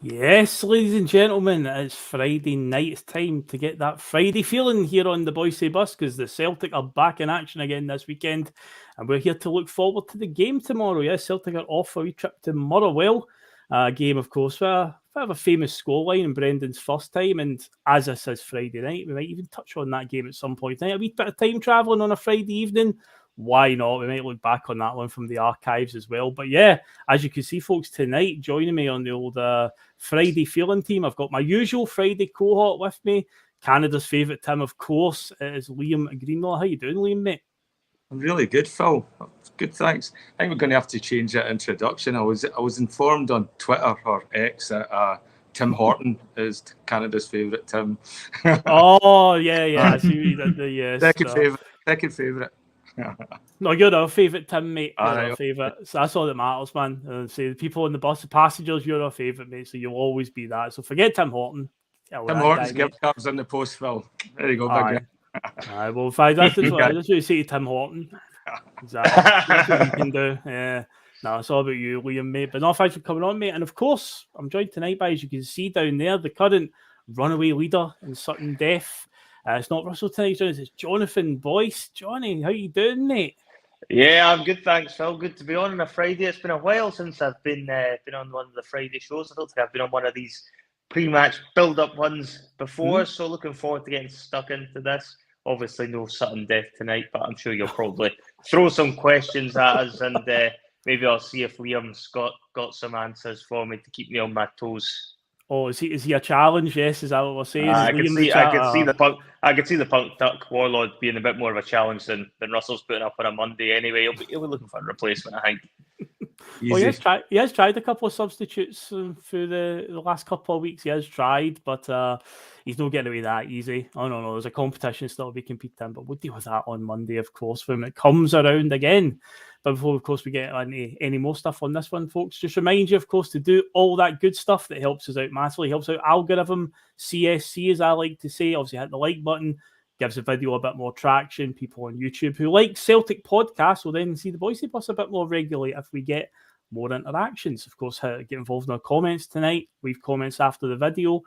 Yes, ladies and gentlemen, it's Friday night. It's time to get that Friday feeling here on the Bhoys bus because the Celtic are back in action again this weekend, and we're here to look forward to the game tomorrow. Yes, Celtic are off for a wee trip to Motherwell. Game, of course, with a bit of a famous scoreline in Brendan's first time, and as this is Friday night, we might even touch on that game at some point tonight. A wee bit of time travelling on a Friday evening. Why not? We might look back on that one from the archives as well. But yeah, as you can see, folks, tonight joining me on the old Friday feeling team, I've got my usual Friday cohort with me. Canada's favourite Tim, of course, is Liam Greenlaw. How you doing, Liam, mate? I'm really good, Phil. Good, thanks. I think we're going to have to change that introduction. I was informed on Twitter or X that Tim Horton is Canada's favourite Tim. Oh, yeah. I see what you did. Yes. Second favourite. No, you're our favourite, Tim, mate. You're Aye, our favourite. So that's all that matters, man. Say the people on the bus, the passengers, you're our favourite, mate. So you'll always be that. So forget Tim Horton. Tim Horton's gift cards in the post, Phil. There you go, big guy. Well, that's what you say to Tim Horton. Exactly. That's what you can do. Yeah. No, it's all about you, Liam, mate. But no, thanks for coming on, mate. And of course, I'm joined tonight by, as you can see down there, the current runaway leader in sudden death. It's not Russell tonight, it's Jonathan Bhoys. Johnny, how you doing, mate? Yeah, I'm good, thanks, Phil. Good to be on a Friday. It's been a while since I've been on one of the Friday shows. I don't think I've been on one of these pre-match build-up ones before, so looking forward to getting stuck into this. Obviously, no sudden death tonight, but I'm sure you'll probably throw some questions at us, and maybe I'll see if Liam's got some answers for me to keep me on my toes. Oh, is he a challenge? Yes, is that what we're saying? I can see the punk duck warlord being a bit more of a challenge than Russell's putting up on a Monday. Anyway, he'll be looking for a replacement, I think. Well, he has tried a couple of substitutes through the last couple of weeks. He has tried, but he's not getting away that easy. Oh no, there's a competition still to be competed in, but we'll deal with that on Monday, of course, when it comes around again. But before, of course, we get any more stuff on this one, folks, just remind you, of course, to do all that good stuff that helps us out massively, helps out algorithm, CSC, as I like to say. Obviously, hit the like button, gives the video a bit more traction. People on YouTube who like Celtic podcasts will then see the Bhoys bus a bit more regularly if we get more interactions. Of course, get involved in our comments tonight. Leave comments after the video.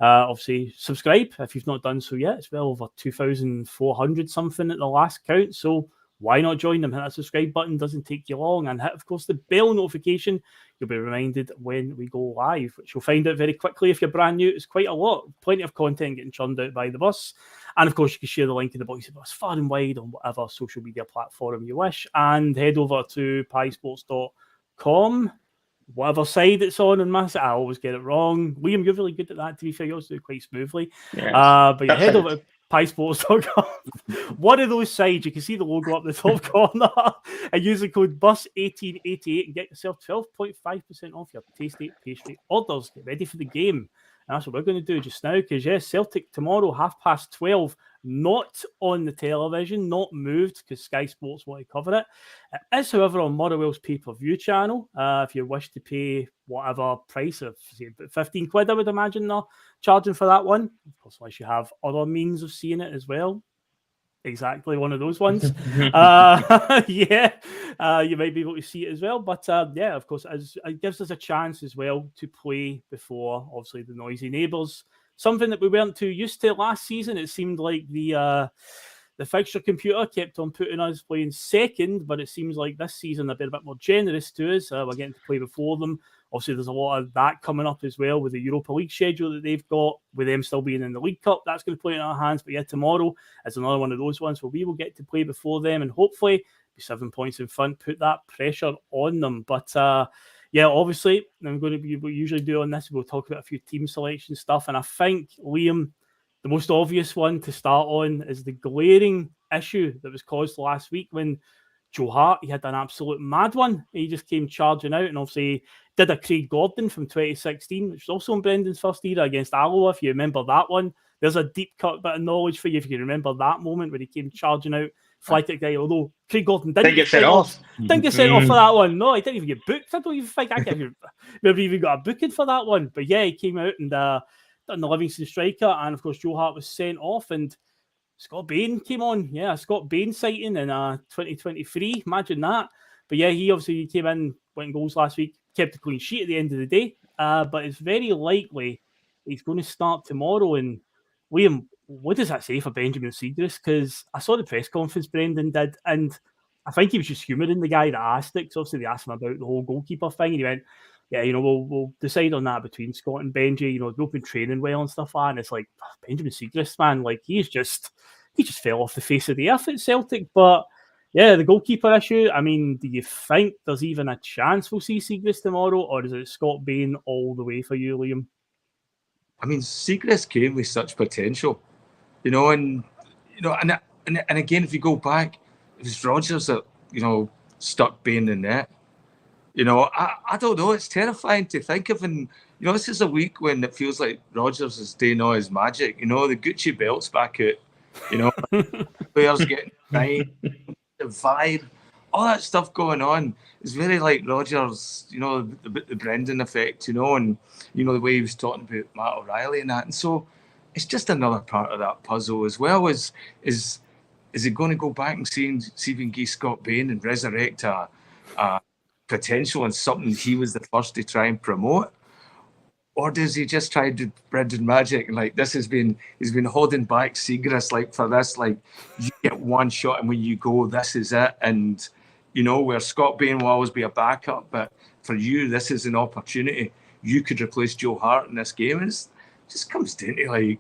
Obviously, subscribe if you've not done so yet. It's well over 2,400 something at the last count. So why not join them? Hit that subscribe button, doesn't take you long, and hit, of course, the bell notification. You'll be reminded when we go live, which you'll find out very quickly if you're brand new. It's quite a lot, plenty of content getting churned out by the bus. And of course, you can share the link in the Bhoys bus far and wide on whatever social media platform you wish, and head over to piesports.com, whatever side it's on. And I always get it wrong. Liam, you're really good at that, to be fair. You also do it quite smoothly. Yes. But yeah, head over to piesports.com. One of those sides, you can see the logo up the top corner, and use the code BUS1888 and get yourself 12.5% off your Tasty pastry orders. Get ready for the game. And that's what we're going to do just now, because yes, Celtic tomorrow, 12:30, not on the television, not moved because Sky Sports want to cover it. It is, however, on Motherwell's pay-per-view channel. If you wish to pay whatever price of, say, 15 quid, I would imagine they're charging for that one. Of course, unless you have other means of seeing it as well. Exactly, one of those ones. You might be able to see it as well. But yeah, of course, it gives us a chance as well to play before, obviously, the noisy neighbours. Something that we weren't too used to last season. It seemed like the fixture computer kept on putting us playing second, but it seems like this season they've been a bit more generous to us. We're getting to play before them. Obviously, there's a lot of that coming up as well with the Europa League schedule that they've got, with them still being in the League Cup. That's going to play in our hands. But yeah, tomorrow is another one of those ones where we will get to play before them and hopefully be 7 points in front, put that pressure on them. But yeah, obviously, I'm going to be what we usually do on this. We'll talk about a few team selection stuff. And I think, Liam, the most obvious one to start on is the glaring issue that was caused last week when Joe Hart, he had an absolute mad one. He just came charging out and obviously did a Craig Gordon from 2016, which was also in Brendan's first era against Alloa, if you remember that one. There's a deep cut bit of knowledge for you if you can remember that moment when he came charging out, fly kick guy, although Craig Gordon didn't get sent off. Didn't get sent off for that one. No, he didn't even get booked. I don't even think maybe even got a booking for that one. But yeah, he came out and done the Livingston striker, and of course Joe Hart was sent off, and Scott Bain came on. Yeah, Scott Bain sighting in 2023. Imagine that. But yeah, he obviously came in, went in goals last week, kept a clean sheet at the end of the day. but it's very likely he's going to start tomorrow. And Liam, what does that say for Benjamin Siegrist? Because I saw the press conference Brendan did, and I think he was just humouring the guy that asked it. Because obviously they asked him about the whole goalkeeper thing, and he went, "Yeah, we'll decide on that between Scott and Benji. They've been training well and stuff like that." And it's like Benjamin Siegrist, man, like he just fell off the face of the earth at Celtic. But yeah, the goalkeeper issue. I mean, do you think there's even a chance we'll see Siegrist tomorrow, or is it Scott Bain all the way for you, Liam? I mean, Siegrist came with such potential, and again, if you go back, it was Rodgers that stuck Bain in net. I don't know. It's terrifying to think of, and this is a week when it feels like Rodgers is doing all his magic. The Gucci belt's back out. Players getting right, the vibe, all that stuff going on. It's very like Rodgers, the Brendan effect, and the way he was talking about Matt O'Reilly and that. And so it's just another part of that puzzle as well. Is it going to go back and see if we can get Scott Bain and resurrect a potential and something he was the first to try and promote? Or does he just try to do Brendan magic? And like he's been holding back Siegrist for this, you get one shot and when you go, this is it. And where Scott Bain will always be a backup, but for you, this is an opportunity. You could replace Joe Hart in this game. And it just comes down to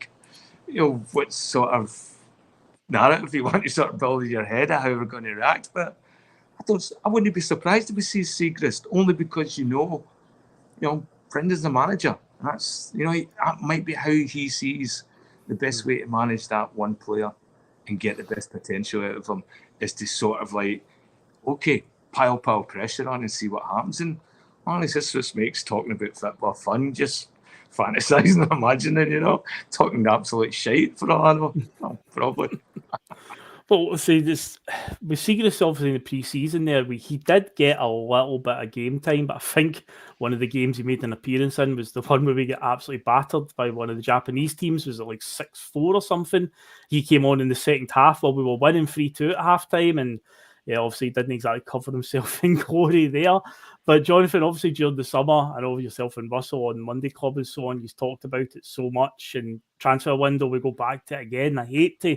what sort of narrative you want to sort of build in your head of how we're going to react. But I wouldn't be surprised if we see Siegrist, only because Brendan's the manager. That's that might be how he sees the best way to manage that one player and get the best potential out of him is to sort of pile pressure on and see what happens. And honestly, this just makes talking about football fun, just fantasizing and imagining, talking absolute shite for all I know. Oh, probably. Well, see, this with Siegrist obviously in the pre-season there, he did get a little bit of game time, but I think one of the games he made an appearance in was the one where we get absolutely battered by one of the Japanese teams. Was it 6-4 or something? He came on in the second half while we were winning 3-2 at halftime, and yeah, obviously didn't exactly cover himself in glory there. But Jonathan, obviously during the summer, I know yourself and Russell on Monday Club and so on, you've talked about it so much. And transfer window, we go back to it again. I hate to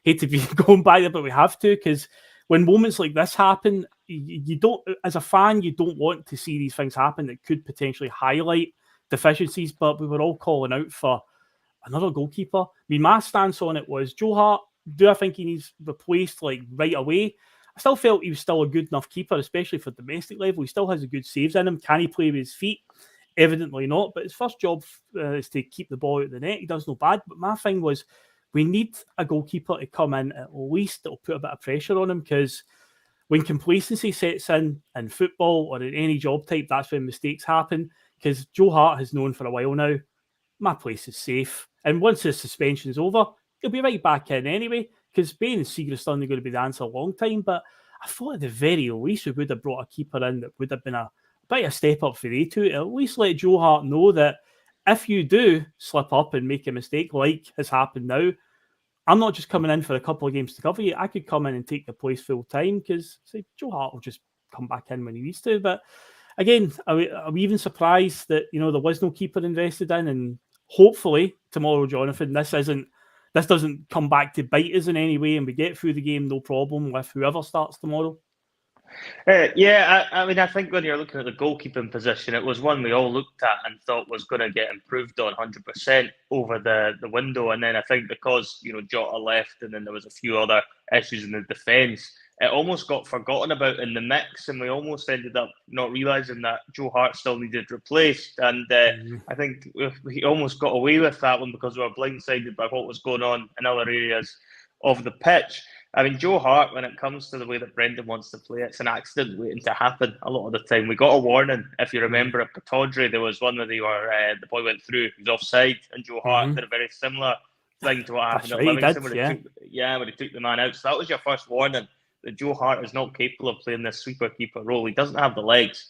be going back there, but we have to, because when moments like this happen, you don't, as a fan, you don't want to see these things happen that could potentially highlight deficiencies. But we were all calling out for another goalkeeper. I mean, my stance on it was Joe Hart. Do I think he needs replaced right away? I still felt he was still a good enough keeper, especially for domestic level. He still has a good saves in him. Can he play with his feet? Evidently not. But his first job is to keep the ball out of the net. He does no bad. But my thing was, we need a goalkeeper to come in at least that'll put a bit of pressure on him, because when complacency sets in football or in any job type, that's when mistakes happen. Because Joe Hart has known for a while now, my place is safe. And once his suspension's over, he'll be right back in anyway, because Bain and Siegrist are only going to be the answer a long time. But I thought at the very least we would have brought a keeper in that would have been a bit of a step up for they two, to at least let Joe Hart know that if you do slip up and make a mistake like has happened now, I'm not just coming in for a couple of games to cover you. I could come in and take the place full time, because Joe Hart will just come back in when he needs to. But again, are we even surprised that there was no keeper invested in? And hopefully tomorrow, Jonathan, this doesn't come back to bite us in any way, and we get through the game no problem with whoever starts tomorrow. I mean, I think when you're looking at the goalkeeping position, it was one we all looked at and thought was going to get improved on 100% over the window. And then I think because, Jota left and then there was a few other issues in the defence, it almost got forgotten about in the mix, and we almost ended up not realising that Joe Hart still needed replaced. And I think we almost got away with that one because we were blindsided by what was going on in other areas of the pitch. I mean, Joe Hart, when it comes to the way that Brendan wants to play, it's an accident waiting to happen a lot of the time. We got a warning, if you remember, at Pataudry, there was one where the boy went through, he was offside, and Joe Hart did a very similar thing to what happened at Livingston, when he took the man out. So that was your first warning, that Joe Hart is not capable of playing this sweeper keeper role. He doesn't have the legs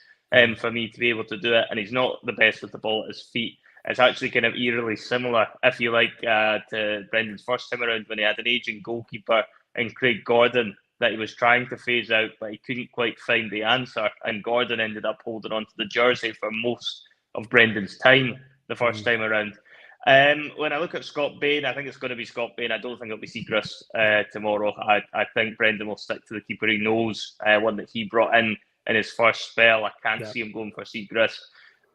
for me to be able to do it, and he's not the best with the ball at his feet. It's actually kind of eerily similar, if you like, to Brendan's first time around when he had an aging goalkeeper and Craig Gordon that he was trying to phase out, but he couldn't quite find the answer. And Gordon ended up holding on to the jersey for most of Brendan's time the first time around. When I look at Scott Bain, I think it's going to be Scott Bain. I don't think it'll be Siegrist tomorrow. I think Brendan will stick to the keeper he knows, one that he brought in his first spell. I can't see him going for Siegrist.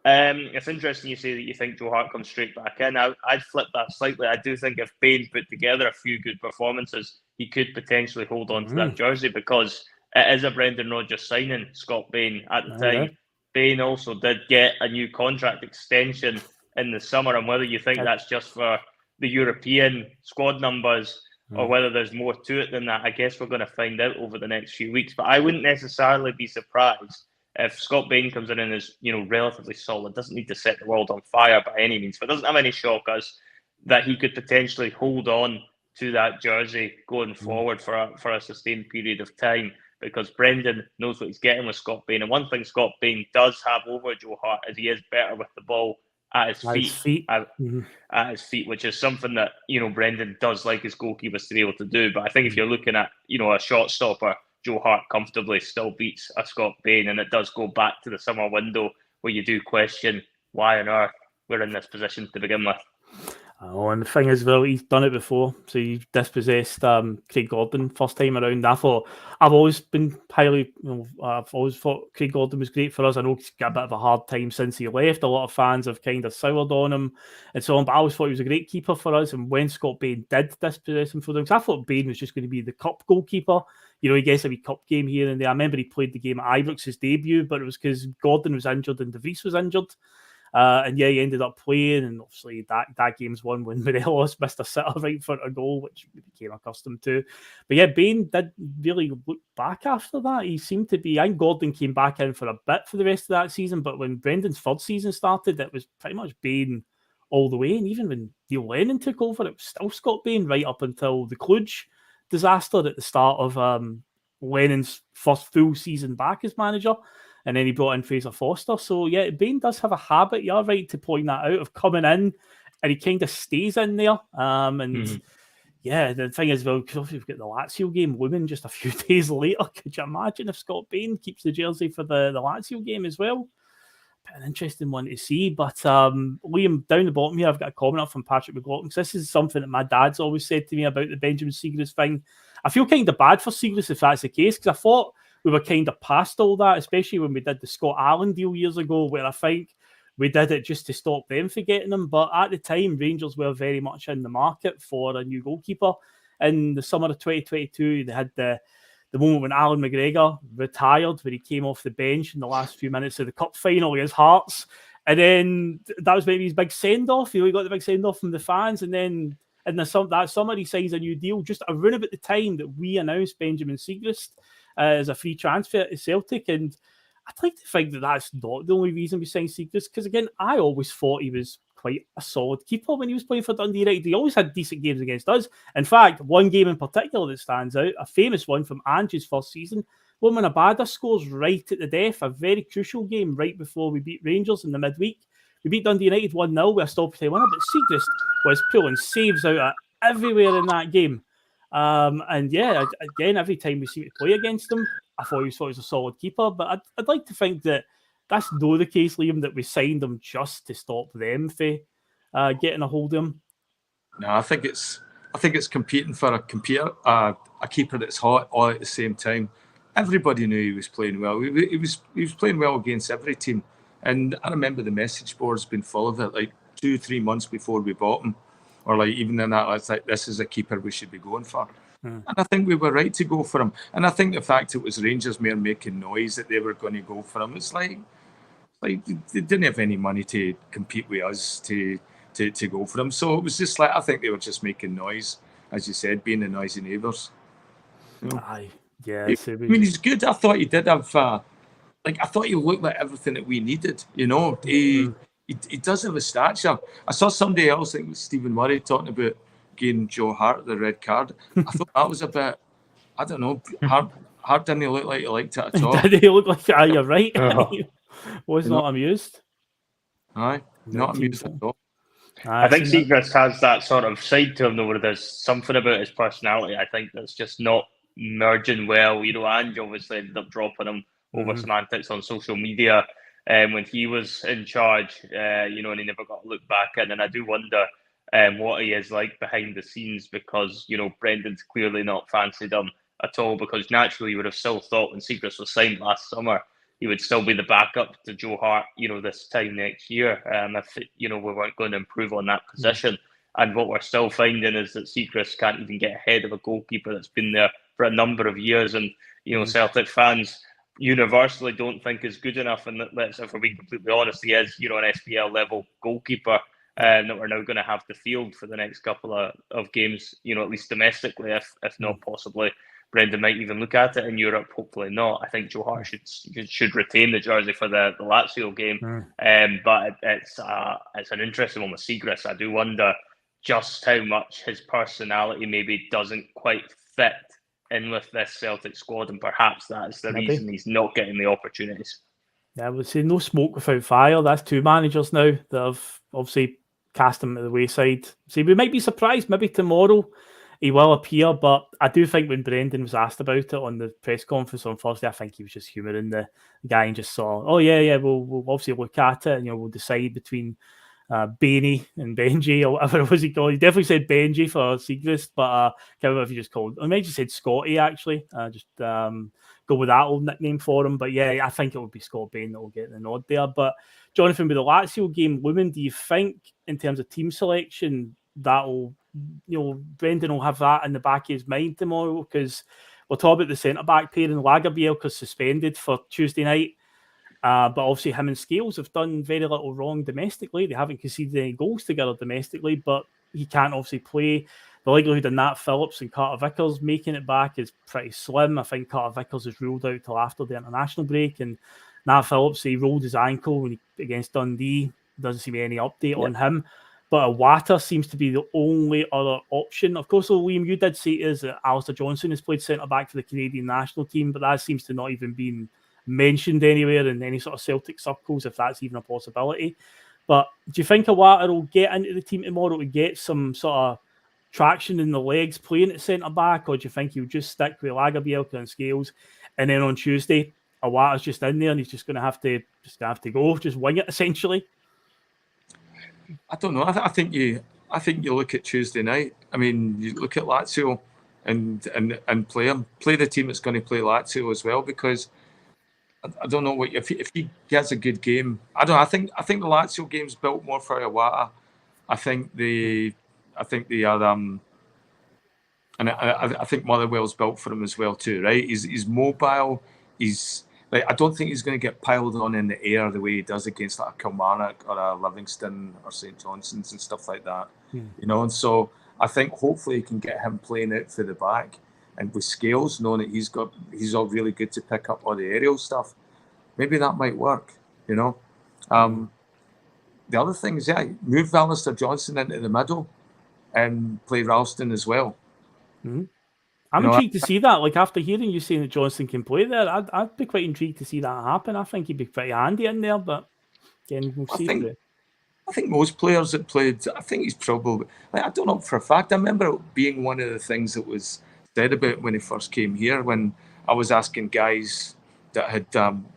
It's interesting you say that you think Joe Hart comes straight back in. I'd flip that slightly. I do think if Bain put together a few good performances, he could potentially hold on to that jersey, because it is a Brendan Rodgers signing, Scott Bain, at the time. Bain also did get a new contract extension in the summer, and whether you think that's just for the European squad numbers or whether there's more to it than that, I guess we're going to find out over the next few weeks. But I wouldn't necessarily be surprised if Scott Bain comes in and is, relatively solid. Doesn't need to set the world on fire by any means, but doesn't have any shockers, that he could potentially hold on to that jersey going forward for a sustained period of time, because Brendan knows what he's getting with Scott Bain. And one thing Scott Bain does have over Joe Hart is he is better with the ball at his feet, at his feet, which is something that Brendan does like his goalkeepers to be able to do. But I think if you're looking at a shot stopper, Joe Hart comfortably still beats a Scott Bain, and it does go back to the summer window where you do question why on earth we're in this position to begin with. Oh, and the thing is, well, he's done it before. So he dispossessed Craig Gordon first time around. I've always been highly, I've always thought Craig Gordon was great for us. I know he's got a bit of a hard time since he left. A lot of fans have kind of soured on him and so on, but I always thought he was a great keeper for us. And when Scott Bain did dispossess him for them, because I thought Bain was just going to be the cup goalkeeper. He gets a wee cup game here and there. I remember he played the game at Ibrox's debut, but it was because Gordon was injured and De Vries was injured. And he ended up playing, and obviously that game's won when Morelos missed a sitter right for a goal, which we became accustomed to. But yeah, Bain did really look back after that. He seemed to be, I think Gordon came back in for a bit for the rest of that season, but when Brendan's third season started, it was pretty much Bain all the way. And even when Neil Lennon took over, it was still Scott Bain right up until the Cluj disaster at the start of Lennon's first full season back as manager. And then he brought in Fraser Foster. So, yeah, Bain does have a habit, you're right to point that out, of coming in, and he kind of stays in there. Yeah, the thing is, well, because we've got the Lazio game looming just a few days later. Could you imagine if Scott Bain keeps the jersey for the Lazio game as well? An interesting one to see. But Liam, down the bottom here, I've got a comment up from Patrick McLaughlin. This is something that my dad's always said to me about the Benjamin Siegrist thing. I feel kind of bad for Siegrist if that's the case, because I thought we were kind of past all that, especially when we did the Scott Allen deal years ago, where I think we did it just to stop them from getting him. But at the time, Rangers were very much in the market for a new goalkeeper. In the summer of 2022, they had the moment when Alan McGregor retired, where he came off the bench in the last few minutes of the cup final against Hearts. And then that was maybe his big send-off. He got the big send-off from the fans. And then in that summer, he signs a new deal just around about the time that we announced Benjamin Siegrist as a free transfer to Celtic. And I'd like to think that that's not the only reason we signed Siegrist, because again, I always thought he was quite a solid keeper when he was playing for Dundee United. He always had decent games against us. In fact, one game in particular that stands out, a famous one from Ange's first season, when Abada scores right at the death, a very crucial game right before we beat Rangers in the midweek. We beat Dundee United 1-0 with a stoppage time winner, but Siegrist was pulling saves out everywhere in that game. And yeah, again, every time we seem to play against him, I thought he was a solid keeper. But I'd like to think that that's not the case, Liam, that we signed him just to stop them from getting a hold of him. No, I think it's competing for a keeper that's hot all at the same time. Everybody knew he was playing well. He was playing well against every team. And I remember the message boards being full of it, like 2-3 months before we bought him. Or like even in that, it's like, this is a keeper we should be going for. And I think we were right to go for him. And I think the fact it was Rangers mere making noise that they were going to go for him, it's like they didn't have any money to compete with us to go for him. So it was just like, I think they were just making noise, as you said, being the noisy neighbours. Aye, yeah. I mean, he's good. I thought he did have, I thought he looked like everything that we needed, He does have a stature. I saw somebody else, I think it was Stephen Murray, talking about giving Joe Hart the red card. I thought that was a bit, I don't know, Hart didn't look like he liked it at all. Did he look like, you're right. Was not amused. Aye, not amused at all. I think Siegrist has that sort of side to him, though, where there's something about his personality, I think, that's just not merging well. Ange obviously ended up dropping him over semantics on social media. when he was in charge, and he never got to look back in. And I do wonder what he is like behind the scenes, because, Brendan's clearly not fancied him at all, because naturally you would have still thought when Siegrist was signed last summer, he would still be the backup to Joe Hart, this time next year, if, we weren't going to improve on that position. And what we're still finding is that Siegrist can't even get ahead of a goalkeeper that's been there for a number of years. And, Celtic fans universally don't think is good enough. And if we're being completely honest, he is, an SPL level goalkeeper that we're now going to have to field for the next couple of games, at least domestically, if not possibly. Brendan might even look at it in Europe. Hopefully not. I think Joe Hart should retain the jersey for the Lazio game. But it's an interesting one with Siegrist. I do wonder just how much his personality maybe doesn't quite fit in with this Celtic squad, and perhaps that's the reason he's not getting the opportunities. Yeah, I would say no smoke without fire. That's two managers now that have obviously cast him to the wayside. So we might be surprised. Maybe tomorrow he will appear, but I do think when Brendan was asked about it on the press conference on Thursday, I think he was just humouring the guy and just saw, we'll obviously look at it and we'll decide between Bainey and Benji, or whatever it was he called. He definitely said Benji for Siegrist, but I can't remember if he just called. I might just said Scotty actually. Just go with that old nickname for him. But yeah, I think it would be Scott Bain that will get the nod there. But Jonathan, with the Lazio game looming, do you think in terms of team selection that'll, Brendan will have that in the back of his mind tomorrow? Because we'll talk about the centre back pair, and Lagerbielke's suspended for Tuesday night. But obviously him and Scales have done very little wrong domestically. They haven't conceded any goals together domestically, but he can't obviously play. The likelihood of Nat Phillips and Carter Vickers making it back is pretty slim. I think Carter Vickers is ruled out till after the international break, and Nat Phillips, he rolled his ankle against Dundee. Doesn't seem any update on him. But Iwata seems to be the only other option. Of course, Liam, you did say to us that Alistair Johnson has played centre-back for the Canadian national team, but that seems to not even been mentioned anywhere in any sort of Celtic circles, if that's even a possibility. But do you think Iwata will get into the team tomorrow to get some sort of traction in the legs playing at centre-back, or do you think he'll just stick with Lagerbielke and Scales, and then on Tuesday, Iwata's just in there and he's just going to have to go, just wing it essentially? I don't know. I think you look at Tuesday night. I mean, you look at Lazio and play the team that's going to play Lazio as well, because I don't know what if he gets a good game. I don't know. I think the Lazio game's built more for Iwata. I think they are and I think Motherwell's built for him as well too, right? He's mobile. He's like, I don't think he's going to get piled on in the air the way he does against like a Kilmarnock or a Livingston or St Johnstone's and stuff like that. And so I think hopefully you can get him playing out for the back. And with Scales, knowing that he's all really good to pick up all the aerial stuff, maybe that might work, The other thing is, move Alistair Johnson into the middle and play Ralston as well. I'm intrigued to see that. Like, after hearing you saying that Johnson can play there, I'd be quite intrigued to see that happen. I think he'd be pretty handy in there, but again, we'll see. I think most players that played, I think he's probably, I don't know for a fact, I remember it being one of the things that was said about when he first came here, when I was asking guys that had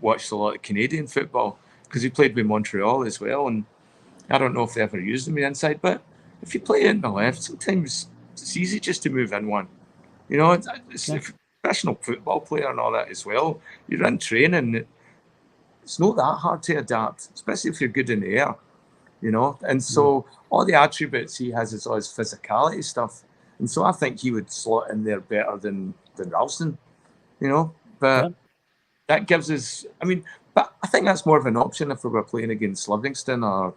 watched a lot of Canadian football, because he played with Montreal as well, and I don't know if they ever used him inside, but if you play it in the left, sometimes it's easy just to move in one. It's a professional football player and all that as well. You're in training, it's not that hard to adapt, especially if you're good in the air, and so all the attributes he has is all his physicality stuff. And so I think he would slot in there better than Ralston, But that gives us, but I think that's more of an option if we were playing against Livingston or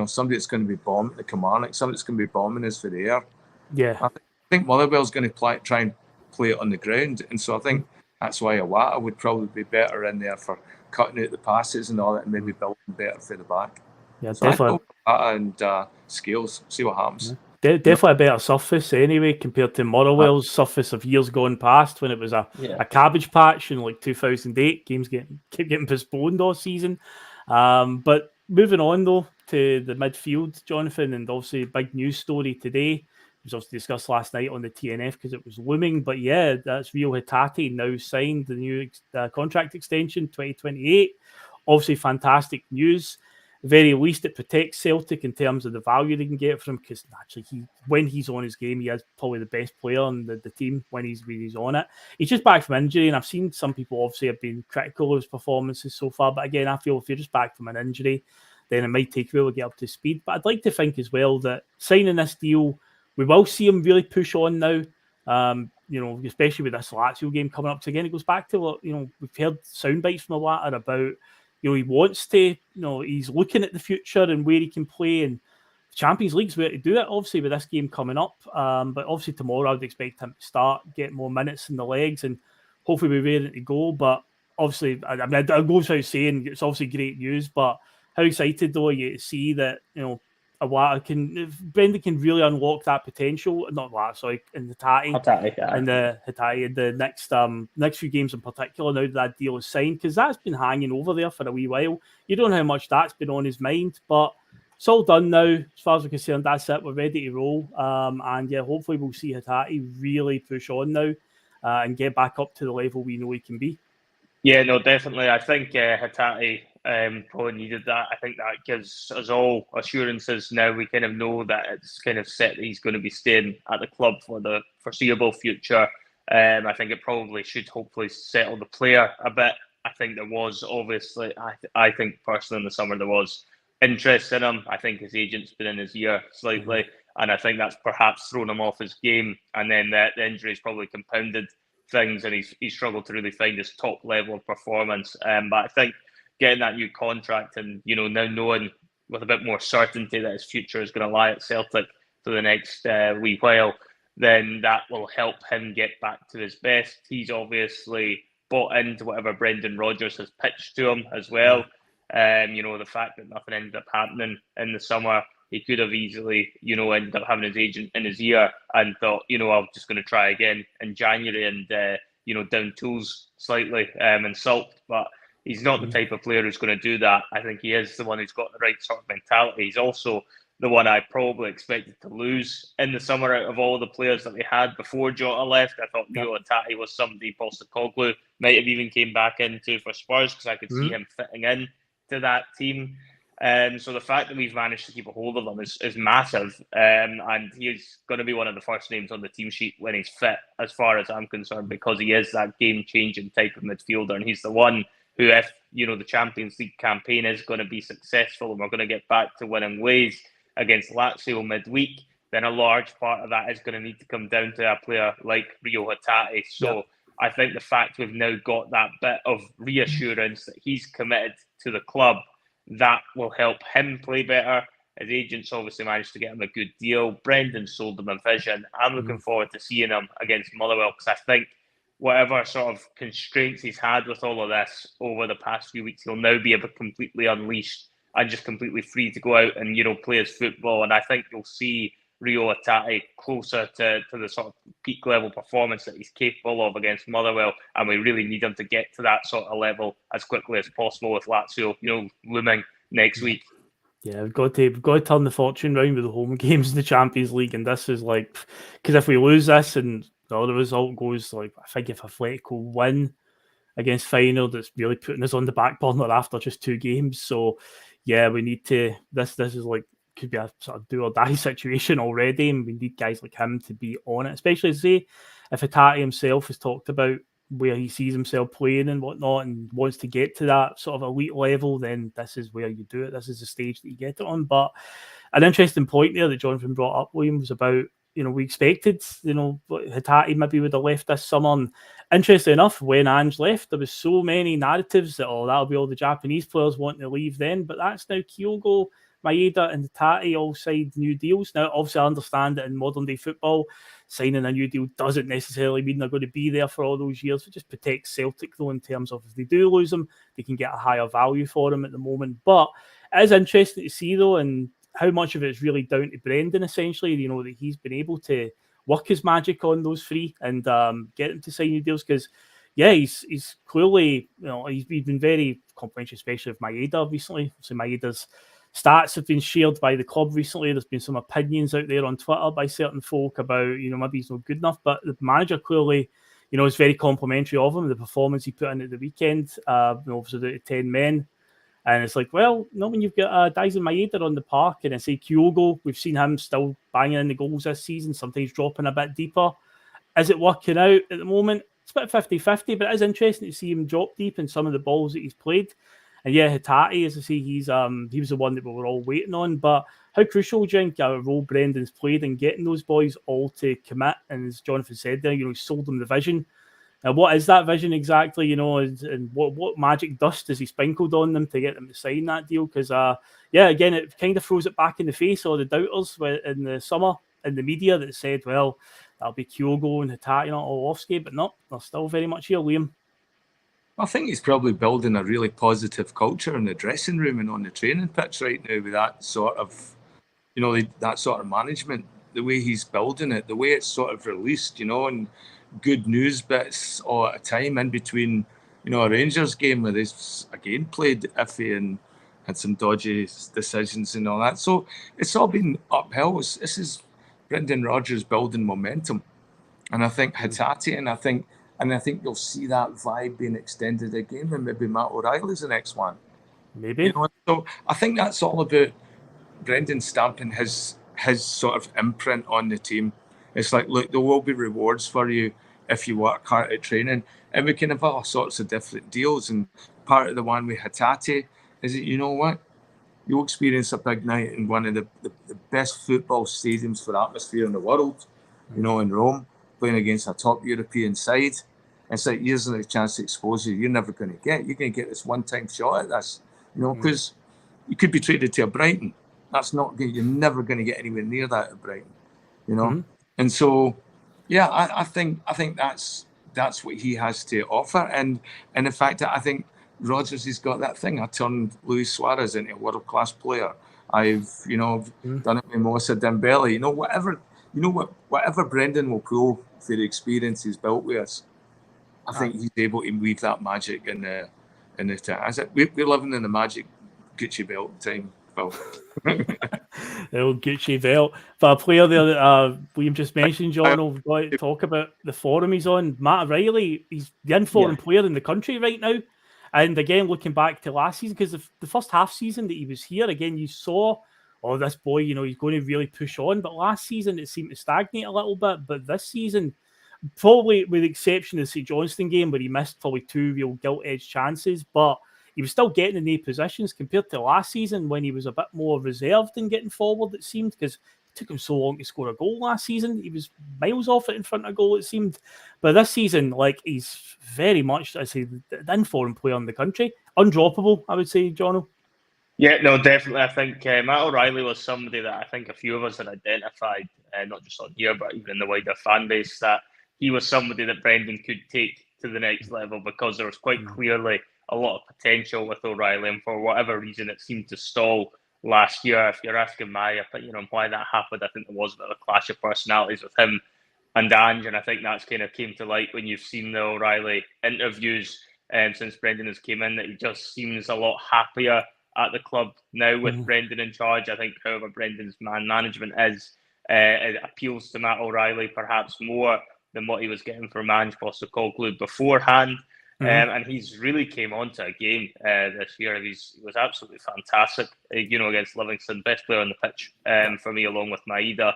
somebody that's going to be bombing the Kilmarnock, somebody that's going to be bombing us for the air. Yeah. I think Motherwell's going to try and play it on the ground. And so I think that's why Iwata would probably be better in there for cutting out the passes and all that, and maybe building better for the back. Yeah, so definitely. And Scales, see what happens. Definitely a better surface anyway compared to Motherwell's surface of years gone past when it was a cabbage patch in like 2008. Games kept getting postponed all season. But moving on though to the midfield, Jonathan, and obviously a big news story today. It was obviously discussed last night on the TNF because it was looming. But that's Reo Hatate now signed the new contract extension 2028 obviously fantastic news. At the very least, it protects Celtic in terms of the value they can get from him, because actually, when he's on his game, he is probably the best player on the team when he's on it. He's just back from injury, and I've seen some people obviously have been critical of his performances so far. But again, I feel if you're just back from an injury, then it might take a while to get up to speed. But I'd like to think as well that signing this deal, we will see him really push on now. Especially with this Lazio game coming up. So again, it goes back to what, we've heard sound bites from the latter about, he wants to, he's looking at the future and where he can play, and Champions League's where to do it, obviously, with this game coming up. But obviously tomorrow I'd expect him to start, get more minutes in the legs, and hopefully we're ready to go. But obviously, I mean, I'll go without saying, it's obviously great news, but how excited though are you to see that, Brendan can really unlock that potential, in the Hatate, and the Hatate in the next few games in particular, now that deal is signed, because that's been hanging over there for a wee while. You don't know how much that's been on his mind, but it's all done now. As far as we're concerned, that's it. We're ready to roll. And yeah, hopefully we'll see Hatate really push on now and get back up to the level we know he can be. Yeah, no, definitely. I think Hatate probably needed that. I think that gives us all assurances now. We kind of know that it's kind of set that he's going to be staying at the club for the foreseeable future. I think it probably should hopefully settle the player a bit. I think there was obviously, I think personally in the summer there was interest in him. I think his agent's been in his ear slightly, and I think that's perhaps thrown him off his game. And then the injury's probably compounded things, and he's struggled to really find his top level of performance. But I think getting that new contract and, now knowing with a bit more certainty that his future is going to lie at Celtic for the next wee while, then that will help him get back to his best. He's obviously bought into whatever Brendan Rodgers has pitched to him as well. The fact that nothing ended up happening in the summer, he could have easily, ended up having his agent in his ear and thought, I'm just going to try again in January and, down tools slightly and sulked. But he's not the type of player who's going to do that. I think he is the one who's got the right sort of mentality. He's also the one I probably expected to lose in the summer out of all the players that we had before Jota left. I thought Reo Hatate was somebody Postecoglou might have even came back into for Spurs, because I could see him fitting in to that team. So the fact that we've managed to keep a hold of him is massive, and he's going to be one of the first names on the team sheet when he's fit, as far as I'm concerned, because he is that game-changing type of midfielder, and he's the one who, if the Champions League campaign is going to be successful and we're going to get back to winning ways against Lazio midweek, then a large part of that is going to need to come down to a player like Reo Hatate. So I think the fact we've now got that bit of reassurance that he's committed to the club, that will help him play better. His agents obviously managed to get him a good deal. Brendan sold him a vision. I'm looking forward to seeing him against Motherwell, because I think whatever sort of constraints he's had with all of this over the past few weeks, he'll now be able to completely unleashed and just completely free to go out and, play his football. And I think you'll see Reo Hatate closer to the sort of peak level performance that he's capable of against Motherwell, and we really need him to get to that sort of level as quickly as possible with Lazio, looming next week. Yeah, we've got to turn the fortune round with the home games in the Champions League, and this is like, because if we lose this and the other result goes like, I think if Atletico win against Feyenoord, that's really putting us on the back burner after just 2 games. So yeah, we need to. This is like, could be a sort of do or die situation already, and we need guys like him to be on it, especially say if Hatate himself has talked about where he sees himself playing and whatnot and wants to get to that sort of elite level, then this is where you do it. This is the stage that you get it on. But an interesting point there that Jonathan brought up, William, was about, we expected, Hatate maybe would have left this summer. And interestingly enough, when Ange left, there was so many narratives that, that'll be all the Japanese players wanting to leave then. But that's now Kyogo, Maeda and Hatate all signed new deals. Now, obviously, I understand that in modern day football, signing a new deal doesn't necessarily mean they're going to be there for all those years. It just protects Celtic, though, in terms of if they do lose them, they can get a higher value for them at the moment. But it is interesting to see, though, and how much of it is really down to Brendan, essentially, that he's been able to work his magic on those 3 and get them to sign new deals. Because, yeah, he's clearly, he's been very complimentary, especially with Maeda recently. So Maeda's stats have been shared by the club recently. There's been some opinions out there on Twitter by certain folk about, maybe he's not good enough. But the manager clearly, is very complimentary of him. The performance he put in at the weekend, obviously the 10 men, And it's like, well, not when you've got Dyson Maeda on the park, and I say Kyogo, we've seen him still banging in the goals this season, sometimes dropping a bit deeper. Is it working out at the moment? It's a bit 50-50, but it is interesting to see him drop deep in some of the balls that he's played. And yeah, Hatate, as I say, he was the one that we were all waiting on. But how crucial do you think a role Brendan's played in getting those boys all to commit? And as Jonathan said there, he sold them the vision. Now, what is that vision exactly, and what magic dust has he sprinkled on them to get them to sign that deal? Because, again, it kind of throws it back in the face of the doubters in the summer in the media that said, well, that'll be Kyogo and Hatate, all Orlovsky, but no, they're still very much here, Liam. I think he's probably building a really positive culture in the dressing room and on the training pitch right now with that sort of, that sort of management, the way he's building it, the way it's sort of released, and good news bits all at a time in between, a Rangers game where they again played iffy and had some dodgy decisions and all that. So it's all been uphill. This is Brendan Rodgers building momentum. And I think Hatate, and I think you'll see that vibe being extended again when maybe Matt O'Reilly's the next one. Maybe. So I think that's all about Brendan stamping his sort of imprint on the team. It's like, look, there will be rewards for you if you work hard at training. And we can have all sorts of different deals. And part of the one with Hatate is that, you know what? You'll experience a big night in one of the best football stadiums for atmosphere in the world, in Rome, playing against a top European side. It's like, here's a chance to expose you. You're never going to get. You're going to get this one-time shot at this, because you could be traded to a Brighton. That's not good. You're never going to get anywhere near that at Brighton, And so, yeah, I think that's what he has to offer. And the fact that I think Rodgers has got that thing. I turned Luis Suarez into a world-class player. I've, done it with Moussa Dembele. Whatever Brendan will pull for the experience he's built with us, I think he's able to weave that magic in the we're living in the magic Gucci belt time, Phil. The old Gucci belt. But a player there that Liam just mentioned, John, we've got to talk about the forum he's on. Matt O'Reilly, he's the informed player in the country right now. And again, looking back to last season, because the first half season that he was here, again, you saw, this boy, he's going to really push on. But last season, it seemed to stagnate a little bit. But this season, probably with the exception of the St Johnstone game, where he missed probably 2 real gilt-edged chances, but he was still getting in the positions compared to last season when he was a bit more reserved in getting forward, it seemed, because it took him so long to score a goal last season. He was miles off it in front of goal, it seemed. But this season, he's very much, I say, the informed player in the country. Undroppable, I would say, Jono. Yeah, no, definitely. I think Matt O'Reilly was somebody that I think a few of us had identified, not just on here, but even in the wider fan base, that he was somebody that Brendan could take to the next level, because there was quite clearly a lot of potential with O'Reilly, and for whatever reason it seemed to stall last year. If you're asking my opinion on why that happened, I think there was a bit of a clash of personalities with him and Ange, and I think that's kind of came to light when you've seen the O'Reilly interviews since Brendan has came in, that he just seems a lot happier at the club now with Brendan in charge. I think, however, Brendan's man management is, it appeals to Matt O'Reilly perhaps more than what he was getting from Ange Postecoglou beforehand. And he's really came onto a game this year. He was absolutely fantastic, against Livingston, best player on the pitch for me, along with Maeda.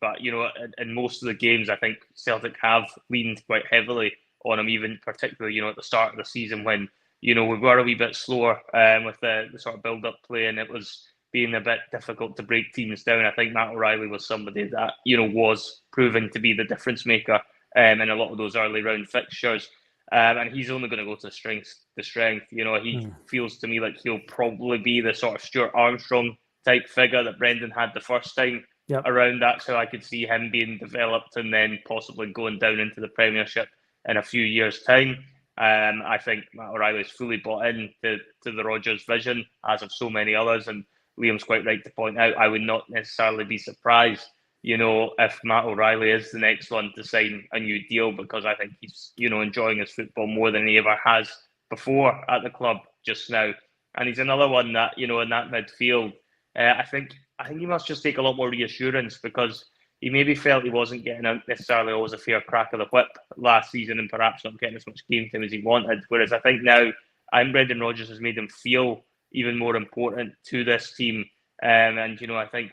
But, in most of the games, I think Celtic have leaned quite heavily on him, even particularly, at the start of the season when, we were a wee bit slower with the sort of build-up play, and it was being a bit difficult to break teams down. I think Matt O'Reilly was somebody that, was proving to be the difference maker in a lot of those early round fixtures. And he's only going to go to strength to strength. He feels to me like he'll probably be the sort of Stuart Armstrong type figure that Brendan had the first time around. That's how I could see him being developed and then possibly going down into the Premiership in a few years' time. I think Matt O'Reilly's fully bought in to the Rodgers vision, as of so many others. And Liam's quite right to point out, I would not necessarily be surprised if Matt O'Reilly is the next one to sign a new deal, because I think he's, enjoying his football more than he ever has before at the club just now. And he's another one that, in that midfield, I think he must just take a lot more reassurance, because he maybe felt he wasn't getting necessarily always a fair crack of the whip last season and perhaps not getting as much game time as he wanted. Whereas I think now, I think Brendan Rodgers has made him feel even more important to this team. And, I think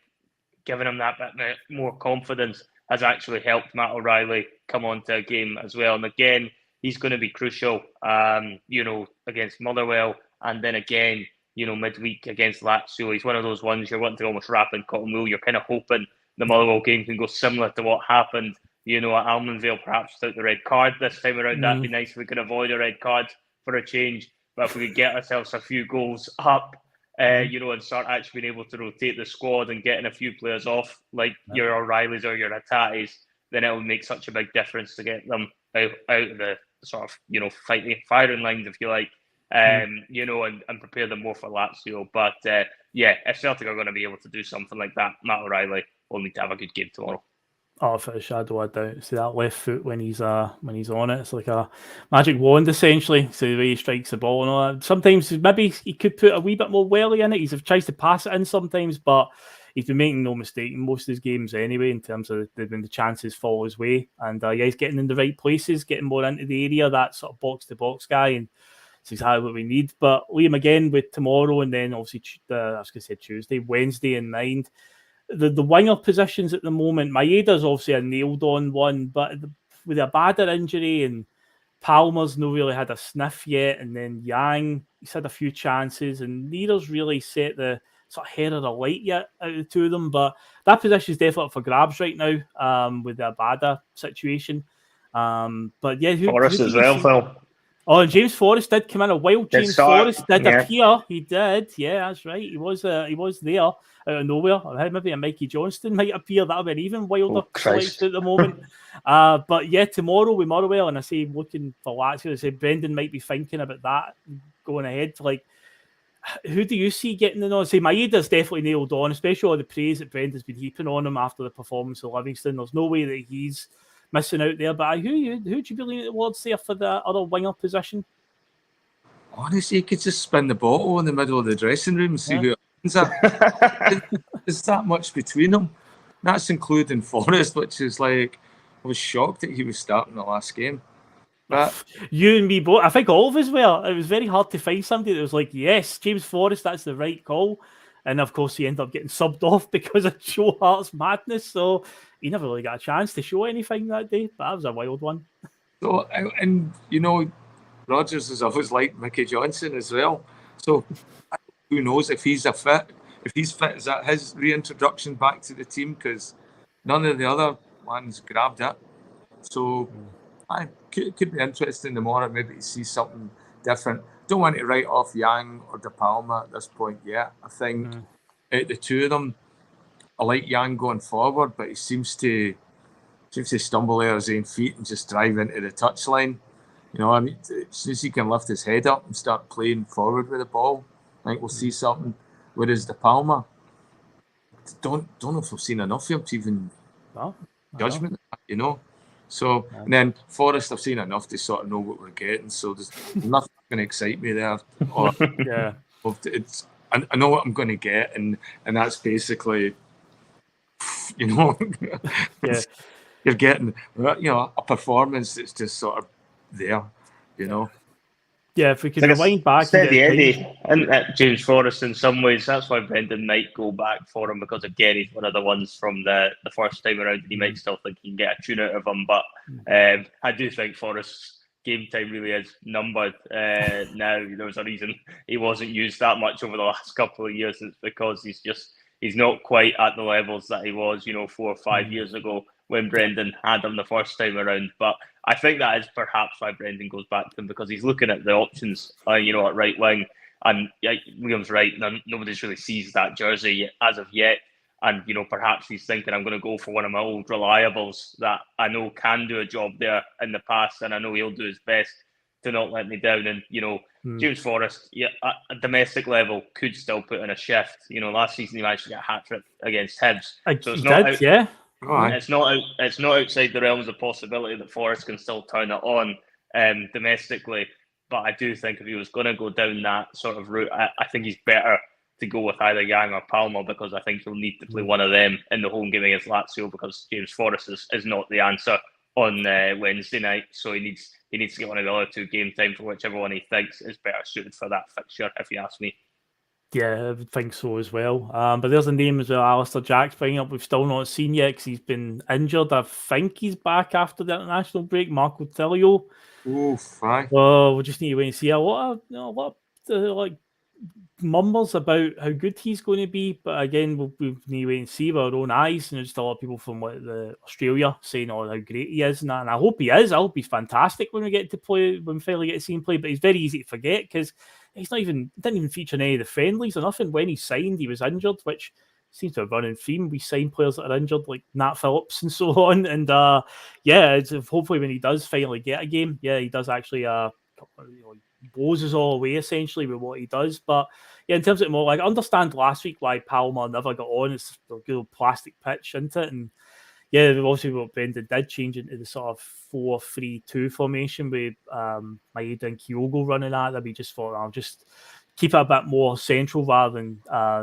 giving him that bit more confidence has actually helped Matt O'Reilly come onto a game as well. And again, he's going to be crucial, against Motherwell. And then again, midweek against Lazio. He's one of those ones you're wanting to almost wrap in cotton wool. You're kind of hoping the Motherwell game can go similar to what happened, at Almonvale, perhaps without the red card this time around. That'd be nice if we could avoid a red card for a change. But if we could get ourselves a few goals up, and start actually being able to rotate the squad and getting a few players off, like your O'Reillys or your Hatates, then it will make such a big difference to get them out of the sort of, firing lines, if you like, and prepare them more for Lazio. But if Celtic are going to be able to do something like that, Matt O'Reilly will need to have a good game tomorrow. Oh, for a shadow of a doubt. See that left foot when he's on it, it's like a magic wand essentially. So the way he strikes the ball and all that. Sometimes maybe he could put a wee bit more welly in it. He's tries to pass it in sometimes, but he's been making no mistake in most of his games anyway, in terms of when the chances fall his way. And he's getting in the right places, getting more into the area, that sort of box to box guy, and it's exactly what we need. But Liam, again with tomorrow, and then obviously I was going to say Tuesday, Wednesday in mind. The winger positions at the moment, Maeda's obviously a nailed-on one, but with a Abada injury and Palmer's not really had a sniff yet, and then Yang, he's had a few chances, and neither's really set the sort of head of the light yet out of the two of them. But that position is definitely up for grabs right now with the Abada situation. But yeah, Forrest as well, Phil. Oh, and James Forrest did come in a while. James Forrest did appear. He did. Yeah, that's right. He was there out of nowhere. Maybe a Mikey Johnston might appear. That would be an even wilder selection at the moment. But yeah, tomorrow with Motherwell, and I say looking for Lazio, I say Brendan might be thinking about that going ahead. Like, who do you see getting the nod? Say Maeda's definitely nailed on, especially all the praise that Brendan's been heaping on him after the performance of Livingston. There's no way that he's missing out there. But who do you be leaning towards there for the other winger position? Honestly, you could just spin the bottle in the middle of the dressing room and see who it ends up. There's that much between them. That's including Forrest, which is like, I was shocked that he was starting the last game. But you and me both, I think all of us were. It was very hard to find somebody that was like, yes, James Forrest, that's the right call. And of course, he ended up getting subbed off because of Joe Hart's madness. So he never really got a chance to show anything that day. But that was a wild one. So, and Rodgers has always liked Mickey Johnson as well. So who knows if he's fit? If he's fit, is that his reintroduction back to the team? Because none of the other ones grabbed it. So it could be interesting tomorrow, maybe to see something different. Don't want to write off Yang or De Palma at this point yet. I think out the two of them, I like Yang going forward, but he seems to stumble out of his own feet and just drive into the touchline. As soon as he can lift his head up and start playing forward with the ball, I think we'll see something. Whereas De Palma, don't know if we've seen enough of him to even judgment, So, and then Forrest, I've seen enough to sort of know what we're getting. So there's nothing going to excite me there. Or, I know what I'm going to get, and that's basically, you're getting, a performance that's just sort of there, Yeah, if we could rewind back. Steady Eddie and James Forrest in some ways. That's why Brendan might go back for him, because again, he's one of the ones from the first time around, and he might still think he can get a tune out of him. But I do think Forrest's game time really is numbered now. There's a reason he wasn't used that much over the last couple of years. It's because he's not quite at the levels that he was, 4 or 5 years ago when Brendan had him the first time around. But I think that is perhaps why Brendan goes back to him, because he's looking at the options, at right wing. And Liam's right, nobody's really seized that jersey as of yet. And, perhaps he's thinking, I'm going to go for one of my old reliables that I know can do a job there in the past, and I know he'll do his best to not let me down. And, James Forrest, at a domestic level, could still put in a shift. Last season he managed to get a hat-trick against Hibs. So it's it's not outside the realms of possibility that Forrest can still turn it on domestically. But I do think if he was going to go down that sort of route, I think he's better to go with either Yang or Palmer, because I think he'll need to play one of them in the home game against Lazio, because James Forrest is not the answer on Wednesday night, so he needs to get one of the other two game time for whichever one he thinks is better suited for that fixture, if you ask me. Yeah, I would think so as well. But there's a name as well, Alistair Jack's bringing up. We've still not seen yet because he's been injured. I think he's back after the international break. Marco Tilio. Fine. Well, we just need to wait and see. A lot of like mumbles about how good he's going to be, but again, we need to wait and see with our own eyes. And there's just a lot of people from the Australia saying, "Oh, how great he is," and that. And I hope he is. I hope he's fantastic when we finally get to see him play. But he's very easy to forget because he's didn't even feature in any of the friendlies or nothing. When he signed, he was injured, which seems to have run in theme. We sign players that are injured, like Nat Phillips and so on. And hopefully when he does finally get a game, he does actually blows us all away essentially with what he does. But yeah, in terms of more, like, I understand last week why Palmer never got on. It's a good old plastic pitch, isn't it? And yeah, obviously what Brendan did change into the sort of 4-3-2 formation with Maeda and Kyogo running at it. We just thought, I'll just keep it a bit more central rather than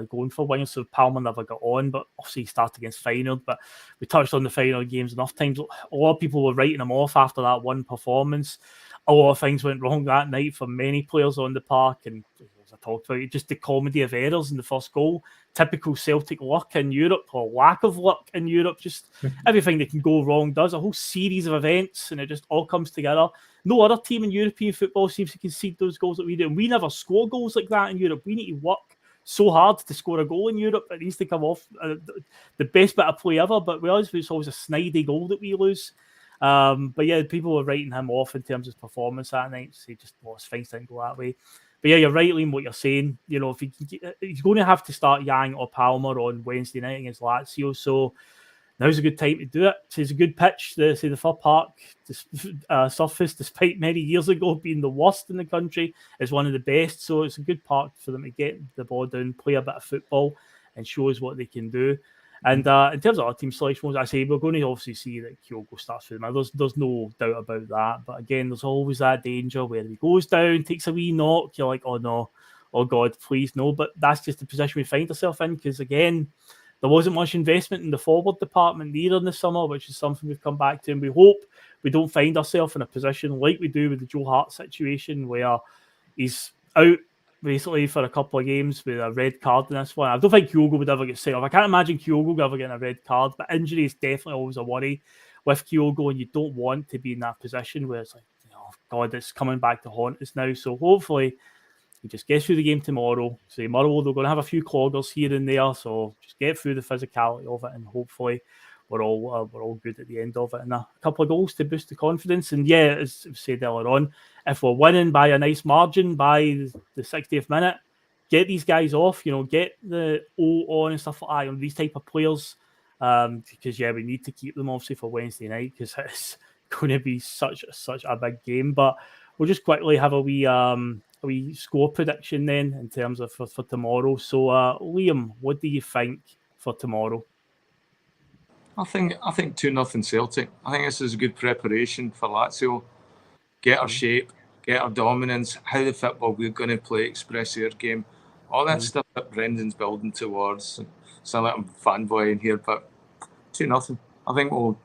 going for wingers. So Palmer never got on, but obviously he started against Feyenoord. But we touched on the Feyenoord games enough times. A lot of people were writing him off after that one performance. A lot of things went wrong that night for many players on the park, and as I talked about, just the comedy of errors in the first goal, typical Celtic luck in Europe, or lack of luck in Europe, just everything that can go wrong does, a whole series of events, and it just all comes together. No other team in European football seems to concede those goals that we do, and we never score goals like that in Europe. We need to work so hard to score a goal in Europe. It needs to come off the best bit of play ever, but with us, it's always a snidey goal that we lose. But yeah, people were writing him off in terms of performance that night. So he just lost, things didn't go that way. But yeah, you're right, Liam, what you're saying. You know, if he's going to have to start Yang or Palmer on Wednesday night against Lazio, so now's a good time to do it. It's a good pitch. The Fir Park surface, despite many years ago being the worst in the country, is one of the best. So it's a good park for them to get the ball down, play a bit of football, and show us what they can do. And in terms of our team selection, I say we're going to obviously see that Kyogo starts for them. There's no doubt about that. But again, there's always that danger where he goes down, takes a wee knock, you're like, oh no, oh God, please no. But that's just the position we find ourselves in, because again, there wasn't much investment in the forward department either in the summer, which is something we've come back to. And we hope we don't find ourselves in a position like we do with the Joe Hart situation, where he's out basically for a couple of games with a red card in this one. I don't think Kyogo would ever get sent off. I can't imagine Kyogo ever getting a red card, but injury is definitely always a worry with Kyogo, and you don't want to be in that position where it's like, oh God, it's coming back to haunt us now. So hopefully he just gets through the game tomorrow. So Motherwell, they're going to have a few cloggers here and there, so just get through the physicality of it, and hopefully we're all good at the end of it, and a couple of goals to boost the confidence. And yeah, as I said earlier on, if we're winning by a nice margin by the 60th minute, get these guys off, get the O on and stuff like that, these type of players, because we need to keep them obviously for Wednesday night, because it's going to be such a big game. But we'll just quickly have a wee score prediction then in terms of for tomorrow. So Liam, what do you think for tomorrow? I think 2-0 Celtic. I think this is a good preparation for Lazio. Get our shape, get our dominance, how the football we're going to play, express their game, all that stuff that Brendan's building towards. Sound like I'm fanboying here, but 2-0. I think we'll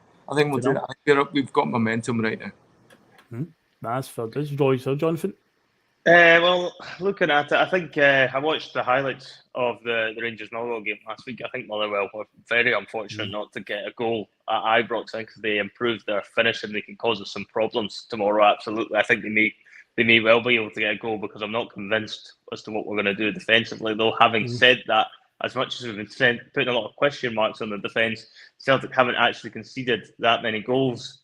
do it. I think we've got momentum right now. That's for this. So Jonathan. Well, looking at it, I think I watched the highlights of the Rangers Motherwell game last week. I think Motherwell were very unfortunate not to get a goal at Ibrox. I think they improved their finish and they can cause us some problems tomorrow. Absolutely, I think they may well be able to get a goal, because I'm not convinced as to what we're going to do defensively. Though, having said that, as much as we've been putting a lot of question marks on the defence, Celtic haven't actually conceded that many goals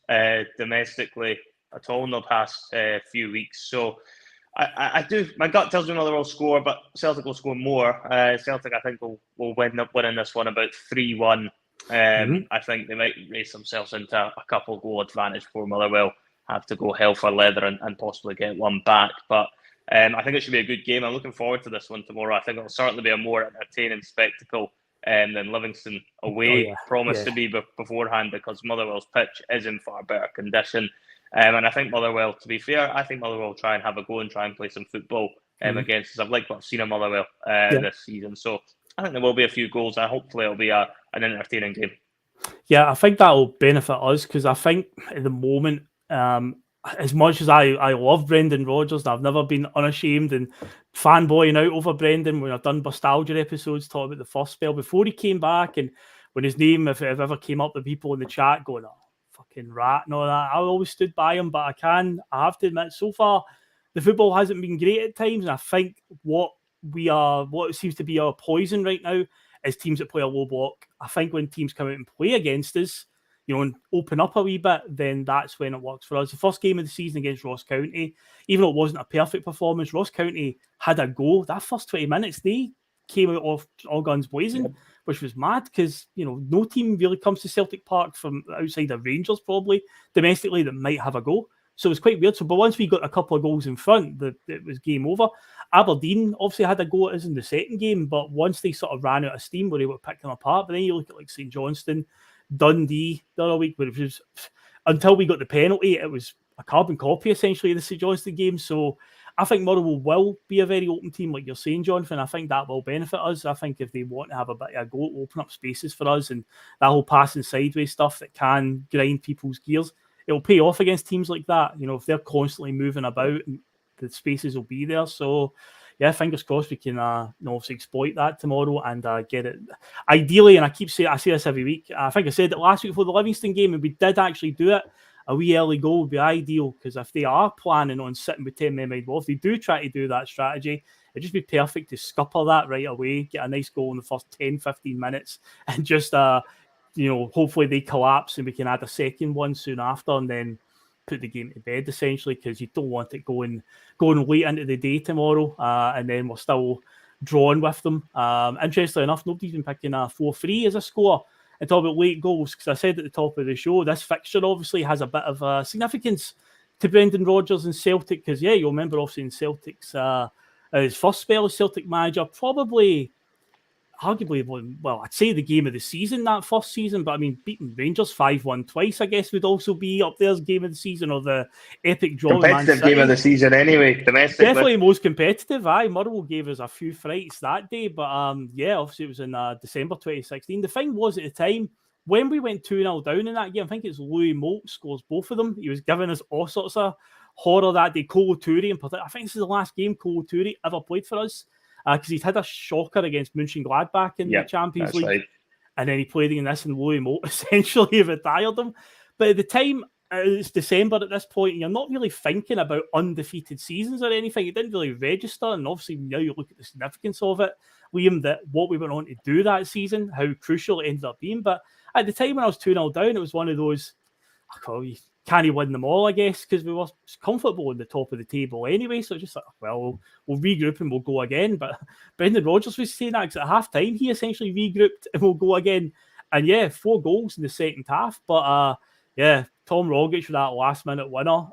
domestically at all in the past few weeks. So I do. My gut tells me Motherwell will score, but Celtic will score more. Celtic, I think, will end up winning this one about 3-1. I think they might race themselves into a couple goal advantage before Motherwell have to go hell for leather and possibly get one back. But I think it should be a good game. I'm looking forward to this one tomorrow. I think it'll certainly be a more entertaining spectacle than Livingston away promised to be beforehand, because Motherwell's pitch is in far better condition. And I think Motherwell, to be fair, Motherwell will try and have a go and try and play some football against us. I've liked what I've seen of Motherwell this season. So I think there will be a few goals. Hopefully it'll be an entertaining game. Yeah, I think that'll benefit us because I think at the moment, as much as I love Brendan Rodgers, and I've never been unashamed and fanboying out over Brendan when I've done nostalgia episodes talking about the first spell before he came back, and when his name, if it ever came up, the people in the chat going, "Oh, fucking rat" and all that. I always stood by him, but I have to admit, so far the football hasn't been great at times, and I think what seems to be our poison right now is teams that play a low block. I think when teams come out and play against us, and open up a wee bit, then that's when it works for us. The first game of the season against Ross County, even though it wasn't a perfect performance, Ross County had a go. That first 20 minutes, they came out off all guns blazing, which was mad because, no team really comes to Celtic Park from outside of Rangers probably domestically that might have a go. So it was quite weird. But once we got a couple of goals in front, it was game over. Aberdeen obviously had a go at us in the second game, but once they sort of ran out of steam, we were able to pick them apart. But then you look at like St Johnstone, Dundee the other week, which was until we got the penalty, it was a carbon copy essentially of the St Johnstone game. So I think Motherwell will be a very open team, like you're saying, Jonathan. I think that will benefit us. I think if they want to have a bit of a go, open up spaces for us, and that whole passing sideways stuff that can grind people's gears, it'll pay off against teams like that. If they're constantly moving about, the spaces will be there. So yeah, fingers crossed we can obviously exploit that tomorrow and get it. Ideally, and I say this every week, I think I said it last week for the Livingston game, and we did actually do it. A wee early goal would be ideal, because if they are planning on sitting with 10 men wide, well, if they do try to do that strategy, it'd just be perfect to scupper that right away, get a nice goal in the first 10-15 minutes, and just hopefully they collapse and we can add a second one soon after, and then put the game to bed essentially, because you don't want it going late into the day tomorrow, and then we're still drawing with them. Interestingly enough, nobody's been picking a 4-3 as a score. And talk about late goals, because I said at the top of the show, this fixture obviously has a bit of significance to Brendan Rodgers and Celtic, because you'll remember obviously in Celtic's his first spell as Celtic manager, probably arguably, well, I'd say the game of the season that first season, but I mean, beating Rangers 5-1 twice, I guess, would also be up there as game of the season, or the epic draw. Competitive game of the season, anyway. Domestic, definitely most competitive. Motherwell gave us a few frights that day, but obviously it was in December 2016. The thing was at the time, when we went 2-0 down in that game, I think it's Louis Moult scores both of them. He was giving us all sorts of horror that day. Kolo Touré in particular. I think this is the last game Kolo Touré ever played for us, because he'd had a shocker against Mönchengladbach in the Champions League. Right. And then he played in this, and Louis Moult essentially retired him. But at the time, it's December at this point, and you're not really thinking about undefeated seasons or anything. It didn't really register, and obviously now you look at the significance of it, Liam, that what we went on to do that season, how crucial it ended up being. But at the time when I was 2-0 down, it was one of those, you can't win them all, I guess, because we were comfortable in the top of the table anyway. So just like, well, we'll regroup and we'll go again. But Brendan Rodgers was saying that, because at half time he essentially regrouped and we'll go again. And 4 goals in the second half. But Tom Rogic with that last minute winner.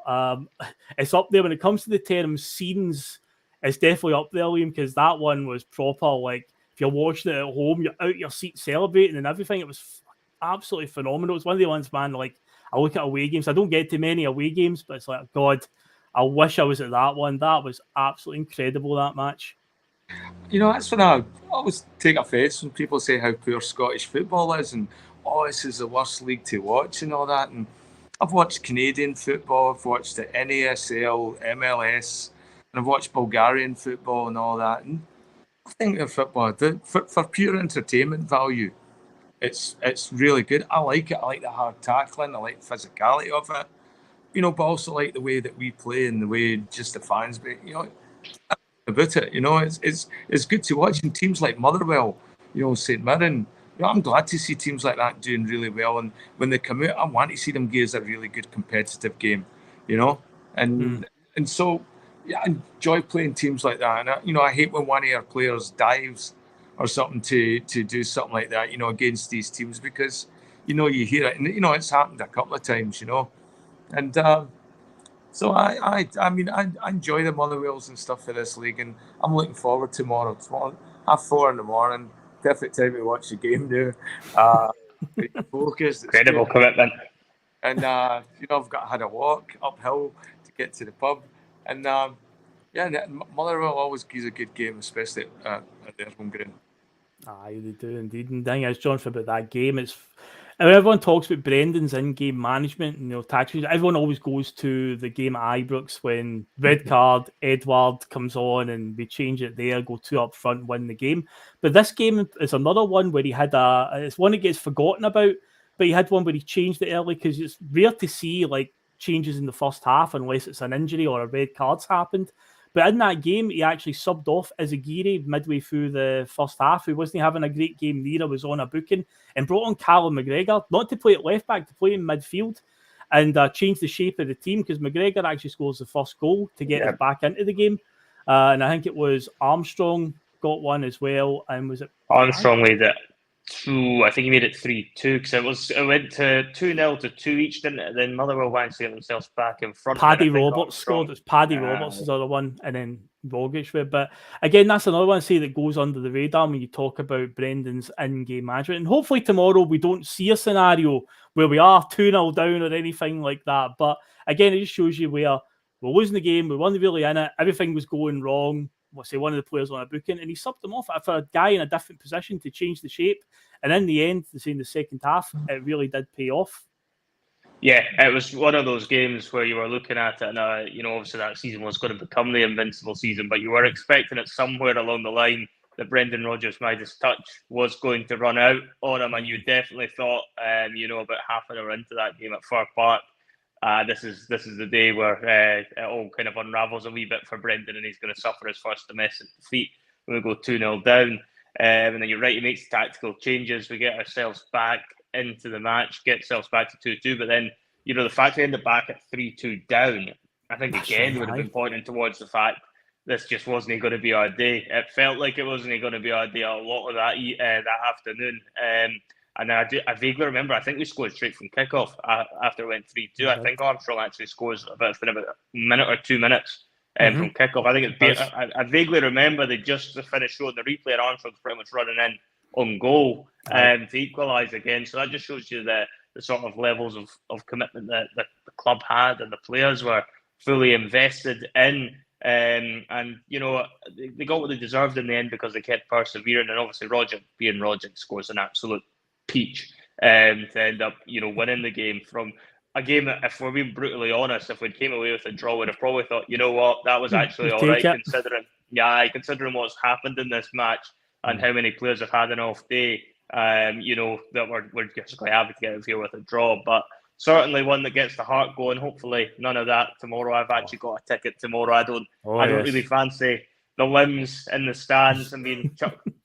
It's up there when it comes to the term scenes. It's definitely up there, Liam, because that one was proper. Like, if you're watching it at home, you're out your seat celebrating and everything. It was absolutely phenomenal. It's one of the ones, man, like, I look at away games. I don't get to many away games, but it's like, God, I wish I was at that one. That was absolutely incredible, that match. That's when I always take offence when people say how poor Scottish football is, and this is the worst league to watch and all that. And I've watched Canadian football, I've watched the NASL, MLS, and I've watched Bulgarian football and all that. And I think the football, for pure entertainment value, it's really good. I like it. I like the hard tackling. I like the physicality of it. But also like the way that we play and the way just the fans, about it. It's good to watch. And teams like Motherwell, St Mirren, I'm glad to see teams like that doing really well. And when they come out, I want to see them give us a really good competitive game, And so, I enjoy playing teams like that. And I hate when one of our players dives or something to do something like that, against these teams, because, you hear it, and, it's happened a couple of times, And so I enjoy the Motherwells and stuff for this league, and I'm looking forward to tomorrow. It's 4:30 in the morning, perfect time to watch the game now. Focused, incredible commitment. And I've had a walk uphill to get to the pub, and Motherwell always gives a good game, especially at their home ground. Aye, they do indeed. And the thing is, John, about that game, And everyone talks about Brendan's in-game management and tactics. Everyone always goes to the game at Ibrox when red card, Edward comes on and we change it there, go 2 up front, win the game. But this game is another one where he had it's one that gets forgotten about, but he had one where he changed it early because it's rare to see like changes in the first half unless it's an injury or a red card's happened. But in that game, he actually subbed off Izagiri midway through the first half, who wasn't having a great game neither, was on a booking, and brought on Callum McGregor, not to play at left back, to play in midfield, and changed the shape of the team, because McGregor actually scores the first goal to get us back into the game. And I think it was Armstrong got one as well, and was it Armstrong made it 2, I think he made it 3-2, because it went to 2-0 to 2 each, didn't it? Then Motherwell managed to get themselves back in front. Paddy Roberts scored. It's Paddy Roberts is the other one, and then Rogic. But again, that's another one I say that goes under the radar when you talk about Brendan's in-game management. And hopefully tomorrow we don't see a scenario where we are 2-0 down or anything like that. But again, it just shows you where we're losing the game, we weren't really in it, everything was going wrong. We'll say one of the players on a booking, and he subbed them off for a guy in a different position to change the shape. And in the end, in the second half, it really did pay off. Yeah, it was one of those games where you were looking at it, and obviously that season was going to become the invincible season, but you were expecting it somewhere along the line that Brendan Rodgers' Midas touch was going to run out on him, and you definitely thought, about half an hour into that game at Fir Park, this is the day where it all kind of unravels a wee bit for Brendan, and he's going to suffer his first domestic defeat when we go 2-0 down. And then you're right, he makes tactical changes. We get ourselves back into the match, get ourselves back to 2-2. But then, the fact we ended back at 3-2 down, I think again would have been pointing towards the fact this just wasn't going to be our day. It felt like it wasn't going to be our day a lot of that afternoon. And I vaguely remember, I think we scored straight from kickoff after it went 3-2. I think Armstrong actually scores about a minute or 2 minutes from kickoff. I think I vaguely remember they just finished showing the replay, and Armstrong's pretty much running in on goal to equalise again. So that just shows you the sort of levels of commitment that the club had and the players were fully invested in. And they got what they deserved in the end because they kept persevering. And obviously Rogic, being Rogic, scores an absolute peach to end up winning the game. From a game that, if we're being brutally honest, if we came away with a draw, we'd have probably thought, what, that was actually all right, considering what's happened in this match and how many players have had an off day. That we're just quite happy to get out of here with a draw. But certainly one that gets the heart going. Hopefully none of that tomorrow. I've actually got a ticket tomorrow. I don't really fancy the limbs in the stands and being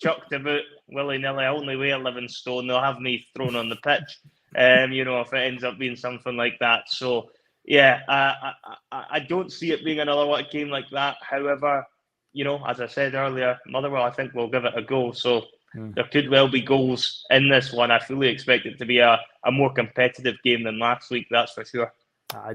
chucked about willy-nilly. I only weigh 11 stone. They'll have me thrown on the pitch, if it ends up being something like that. So, yeah, I don't see it being another game like that. However, as I said earlier, Motherwell, I think, will give it a go. So there could well be goals in this one. I fully expect it to be a more competitive game than last week, that's for sure.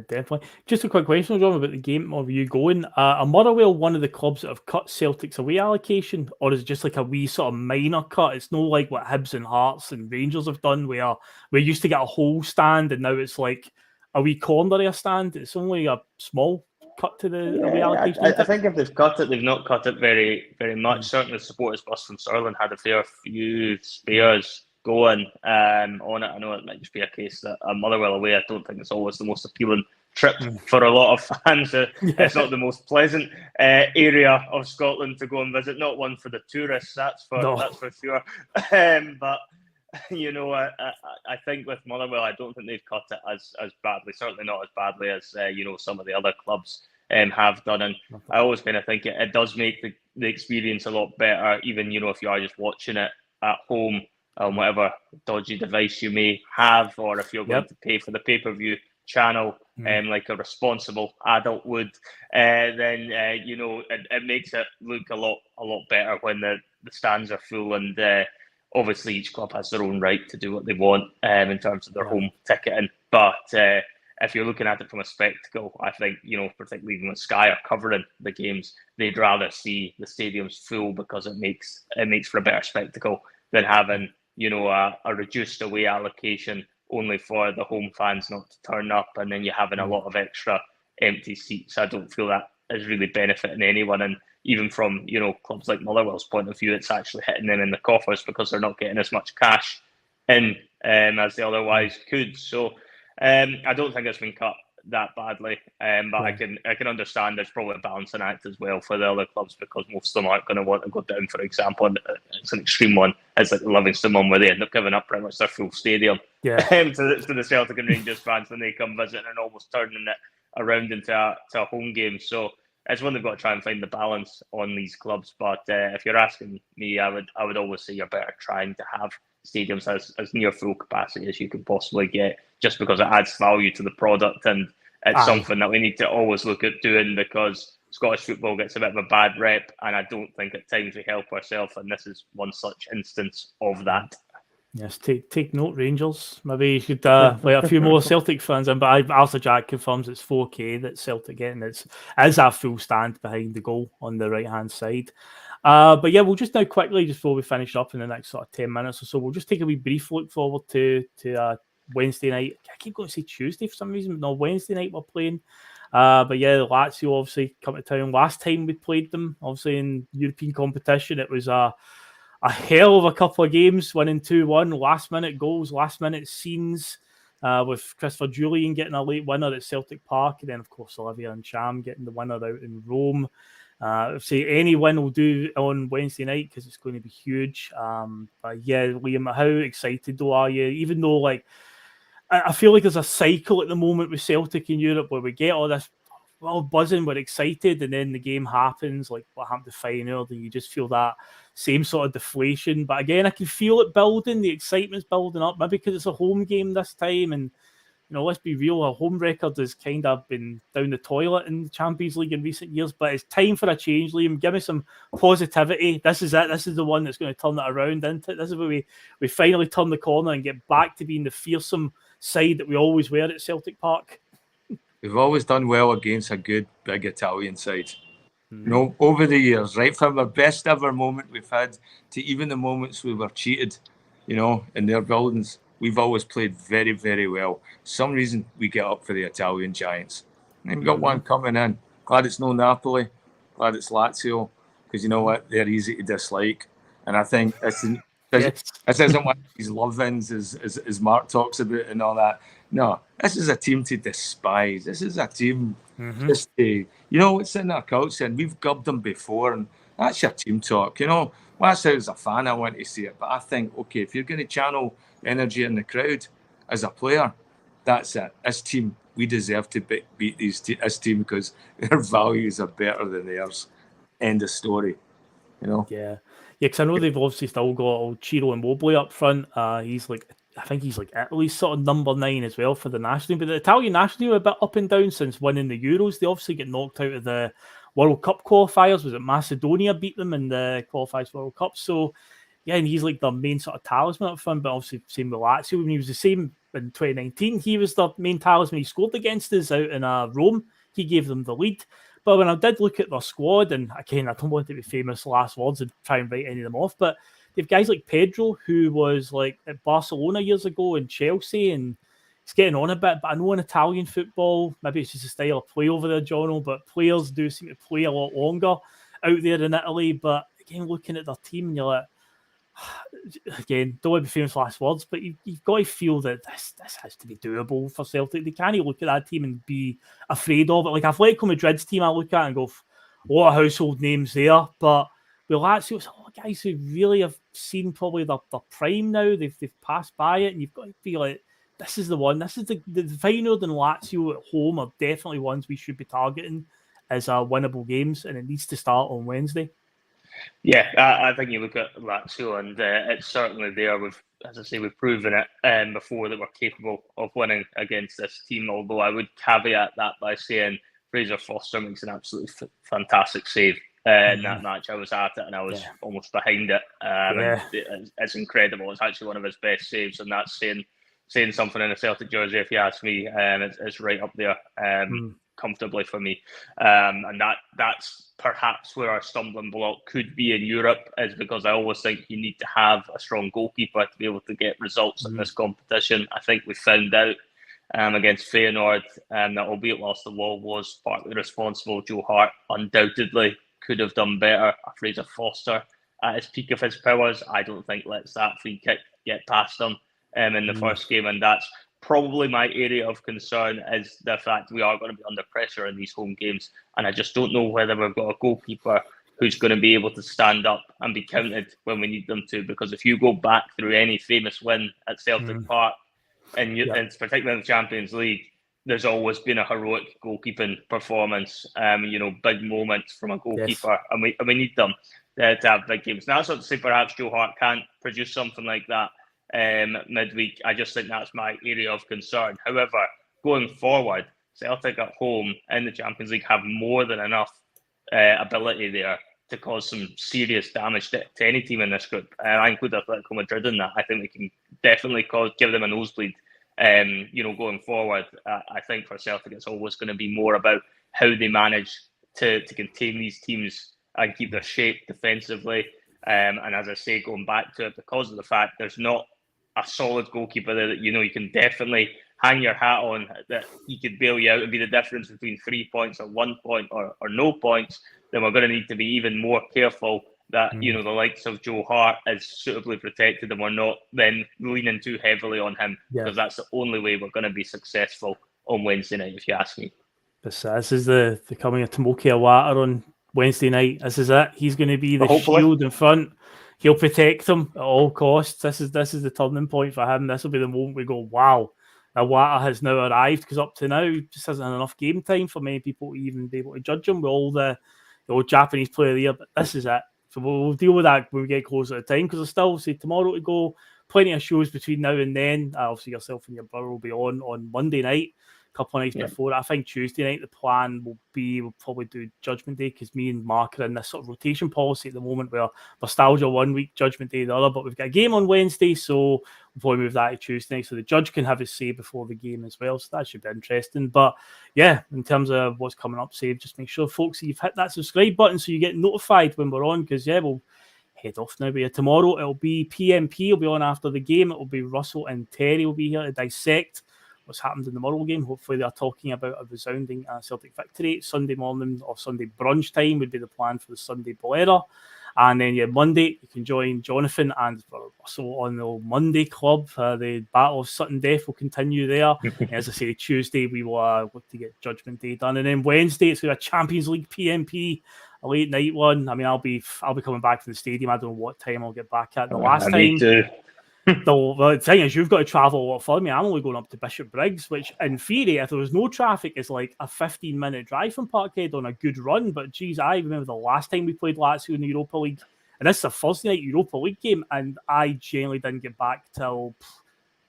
Definitely. Just a quick question, John, about the game of you going. Are Motherwell one of the clubs that have cut Celtic's away allocation, or is it just like a wee sort of minor cut? It's no like what Hibs and Hearts and Rangers have done, where we used to get a whole stand and now it's like a wee corner of a stand. It's only a small cut to the away allocation. I think if they've cut it, they've not cut it very, very much. Certainly, the supporters bus from Stirling had a fair few spares going on it. I know it might just be a case that Motherwell away, I don't think it's always the most appealing trip for a lot of fans. It's not the most pleasant area of Scotland to go and visit. Not one for the tourists, that's for sure. But I think with Motherwell, I don't think they've cut it as badly. Certainly not as badly as some of the other clubs have done. And I always kind of think it does make the experience a lot better, even if you are just watching it at home on whatever dodgy device you may have, or if you're going to pay for the pay-per-view channel like a responsible adult would, then it makes it look a lot better when the stands are full. And obviously each club has their own right to do what they want in terms of their home ticketing. But if you're looking at it from a spectacle, I think, particularly even when Sky are covering the games, they'd rather see the stadiums full because it makes for a better spectacle than having a reduced away allocation only for the home fans not to turn up, and then you're having a lot of extra empty seats. I don't feel that is really benefiting anyone. And even from clubs like Motherwell's point of view, it's actually hitting them in the coffers because they're not getting as much cash in as they otherwise could. So I don't think it's been cut that badly, but I can understand there's probably a balancing act as well for the other clubs, because most of them aren't going to want to go down. For example, and it's an extreme one. It's like the Livingston one, where they end up giving up pretty much their full stadium to the Celtic and Rangers fans when they come visit, and almost turning it around into a home game. So it's one they've got to try and find the balance on these clubs. But if you're asking me, I would always say you're better trying to have stadiums as near full capacity as you can possibly get, just because it adds value to the product, and it's something that we need to always look at doing, because Scottish football gets a bit of a bad rep, and I don't think at times we help ourselves, and this is one such instance of that. Yes, take note, Rangers. Maybe you should let a few more Celtic fans in. But Arthur Jack confirms it's 4K that Celtic getting. It's a full stand behind the goal on the right-hand side. But yeah, we'll just now quickly, just before we finish up in the next sort of 10 minutes or so, we'll just take a wee brief look forward to Wednesday night. I keep going to say Tuesday for some reason, but no, Wednesday night we're playing. But yeah, Lazio obviously come to town. Last time we played them, obviously in European competition, it was a hell of a couple of games, winning 2-1, last minute goals, last minute scenes, with Christopher Julian getting a late winner at Celtic Park, and then of course Olivia and Cham getting the winner out in Rome. Say any win will do on Wednesday night, because it's going to be huge. But yeah, Liam, how excited though are you? Even though I feel like there's a cycle at the moment with Celtic in Europe where we get all this buzzing, we're excited, and then the game happens, like what happened to Feyenoord, and you just feel that same sort of deflation. But again, I can feel it building, the excitement's building up, maybe because it's a home game this time, and let's be real, our home record has kind of been down the toilet in the Champions League in recent years, but it's time for a change, Liam. Give me some positivity. This is it. This is the one that's going to turn it around, isn't it? This is where we finally turn the corner and get back to being the fearsome side that we always were at Celtic Park. We've always done well against a good, big Italian side. Over the years, right from our best ever moment we've had to even the moments we were cheated, in their buildings, we've always played very, very well. For some reason, we get up for the Italian giants. And we've got one coming in. Glad it's no Napoli. Glad it's Lazio, because you know what? They're easy to dislike. And I think this isn't one of these love-ins as Mark talks about and all that. No, this is a team to despise. This is a team just to, it's in our culture, and we've gubbed them before, and that's your team talk. Well, that's how as a fan I want to see it. But I think, okay, if you're going to channel energy in the crowd as a player, that's it. This team, we deserve to beat this team because their values are better than theirs. End of story. Yeah, because I know they've obviously still got old Ciro Immobile up front. I think he's like Italy's sort of number 9 as well for the national team. But the Italian national team are a bit up and down since winning the Euros. They obviously get knocked out of the World Cup qualifiers. Was it Macedonia beat them in the qualifiers for World Cup? So yeah, and he's like the main sort of talisman up front. But obviously same with Lazio. When he was the same in 2019, he was the main talisman. He scored against us out in Rome. He gave them the lead. But when I did look at their squad, and again, I don't want to be famous last words and try and write any of them off, but they've guys like Pedro, who was like at Barcelona years ago and Chelsea, and he's getting on a bit. But I know in Italian football, maybe it's just a style of play over there, Jono, but players do seem to play a lot longer out there in Italy. But again, looking at their team, and you're like, again, don't want to be famous last words, but you've got to feel that this has to be doable for Celtic. They can't look at that team and be afraid of it. Like Atletico Madrid's team, I look at and go, a lot of household names there, but with Lazio, it's all guys who really have seen probably their prime now. They've passed by it, and you've got to feel like this is the one. This is the Feyenoord and Lazio at home are definitely ones we should be targeting as winnable games, and it needs to start on Wednesday. Yeah, I think you look at Lazio, and it's certainly there. As I say, we've proven it before that we're capable of winning against this team. Although I would caveat that by saying Fraser Foster makes an absolutely fantastic save in that match. I was at it and I was almost behind it. It's incredible. It's actually one of his best saves, and that's saying something in a Celtic jersey. If you ask me, it's right up there. Comfortably for me, and that's perhaps where our stumbling block could be in Europe, is because I always think you need to have a strong goalkeeper to be able to get results in this competition. I think we found out against Feyenoord that, albeit whilst the wall was partly responsible, Joe Hart undoubtedly could have done better. Fraser Foster, at his peak of his powers, I don't think lets that free kick get past him in the first game, and that's probably my area of concern, is the fact we are going to be under pressure in these home games, and I just don't know whether we've got a goalkeeper who's going to be able to stand up and be counted when we need them to. Because if you go back through any famous win at Celtic Park, and particularly in the Champions League, there's always been a heroic goalkeeping performance, big moments from a goalkeeper, and we need them to have big games. Now, that's not to say perhaps Joe Hart can't produce something like that midweek. I just think that's my area of concern. However, going forward, Celtic at home in the Champions League have more than enough ability there to cause some serious damage to any team in this group. I include Atletico Madrid in that. I think we can definitely give them a nosebleed. Going forward, I think for Celtic, it's always going to be more about how they manage to contain these teams and keep their shape defensively. And as I say, going back to it, because of the fact there's not a solid goalkeeper there that you can definitely hang your hat on, that he could bail you out and be the difference between 3 points or 1 point or no points, then we're going to need to be even more careful that the likes of Joe Hart is suitably protected and we're not then leaning too heavily on him, because that's the only way we're going to be successful on Wednesday night, if you ask me. This is the coming of Tomoki Awata on Wednesday night. This is it. He's going to be the shield in front. He'll protect them at all costs. This is the turning point for him. This will be the moment we go, wow, Awata has now arrived, because up to now, he just hasn't had enough game time for many people to even be able to judge him with all the old Japanese player there. But this is it. So we'll deal with that when we get closer to time, because there's still, say, tomorrow to go. Plenty of shows between now and then. Obviously, yourself and your brother will be on Monday night, a couple of nights before. I think Tuesday night, the plan will be, we'll probably do Judgment Day, because me and Mark are in this sort of rotation policy at the moment where nostalgia 1 week, Judgment Day the other. But we've got a game on Wednesday, so we'll probably move that to Tuesday night, so the judge can have his say before the game as well. So that should be interesting. But yeah, in terms of what's coming up, say, just make sure, folks, that you've hit that subscribe button so you get notified when we're on, because we'll head off now. But tomorrow it'll be PMP, will be on after the game. It'll be Russell and Terry will be here to dissect what's happened in the Motherwell game. Hopefully they're talking about a resounding Celtic victory. Sunday morning or Sunday brunch time would be the plan for the Sunday Bolera. And then Monday you can join Jonathan and Russell on the Monday Club. The Battle of Sutton Death will continue there. As I say, Tuesday we will look to get Judgment Day done, and then Wednesday it's a Champions League PMP, a late night one. I mean, I'll be coming back from the stadium. I don't know what time I'll get back at. The last time. The thing is, you've got to travel a lot further. I mean, I'm only going up to Bishop Briggs, which in theory, if there was no traffic, is like a 15-minute drive from Parkhead on a good run. But geez, I remember the last time we played Lazio in the Europa League, and this is a Thursday night Europa League game, and I generally didn't get back till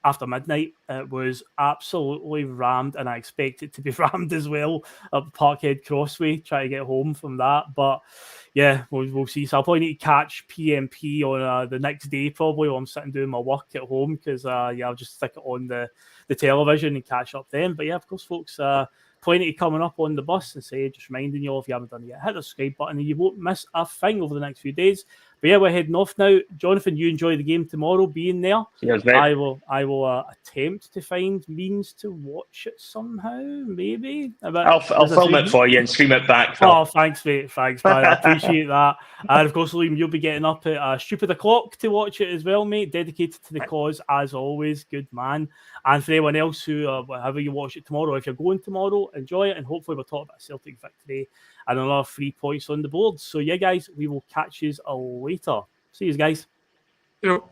after midnight. It was absolutely rammed, and I expect it to be rammed as well up Parkhead Crossway, try to get home from that. But yeah, we'll see. So I'll probably need to catch PMP on the next day, probably, while I'm sitting doing my work at home, because I'll just stick it on the television and catch up then. But yeah, of course, folks, plenty coming up on the bus, and say, just reminding you all, if you haven't done it yet, hit the subscribe button and you won't miss a thing over the next few days. But yeah, we're heading off now. Jonathan, you enjoy the game tomorrow, being there. Yes, mate. I will attempt to find means to watch it somehow, maybe. I'll film it for you and stream it back, Phil. Oh, thanks, mate. Thanks, man. I appreciate that. And of course, Liam, you'll be getting up at stupid o'clock to watch it as well, mate. Dedicated to the cause, as always. Good man. And for anyone else who, however you watch it tomorrow, if you're going tomorrow, enjoy it. And hopefully we'll talk about Celtic victory and another 3 points on the board. So yeah, guys, we will catch you later. See you guys. Yep.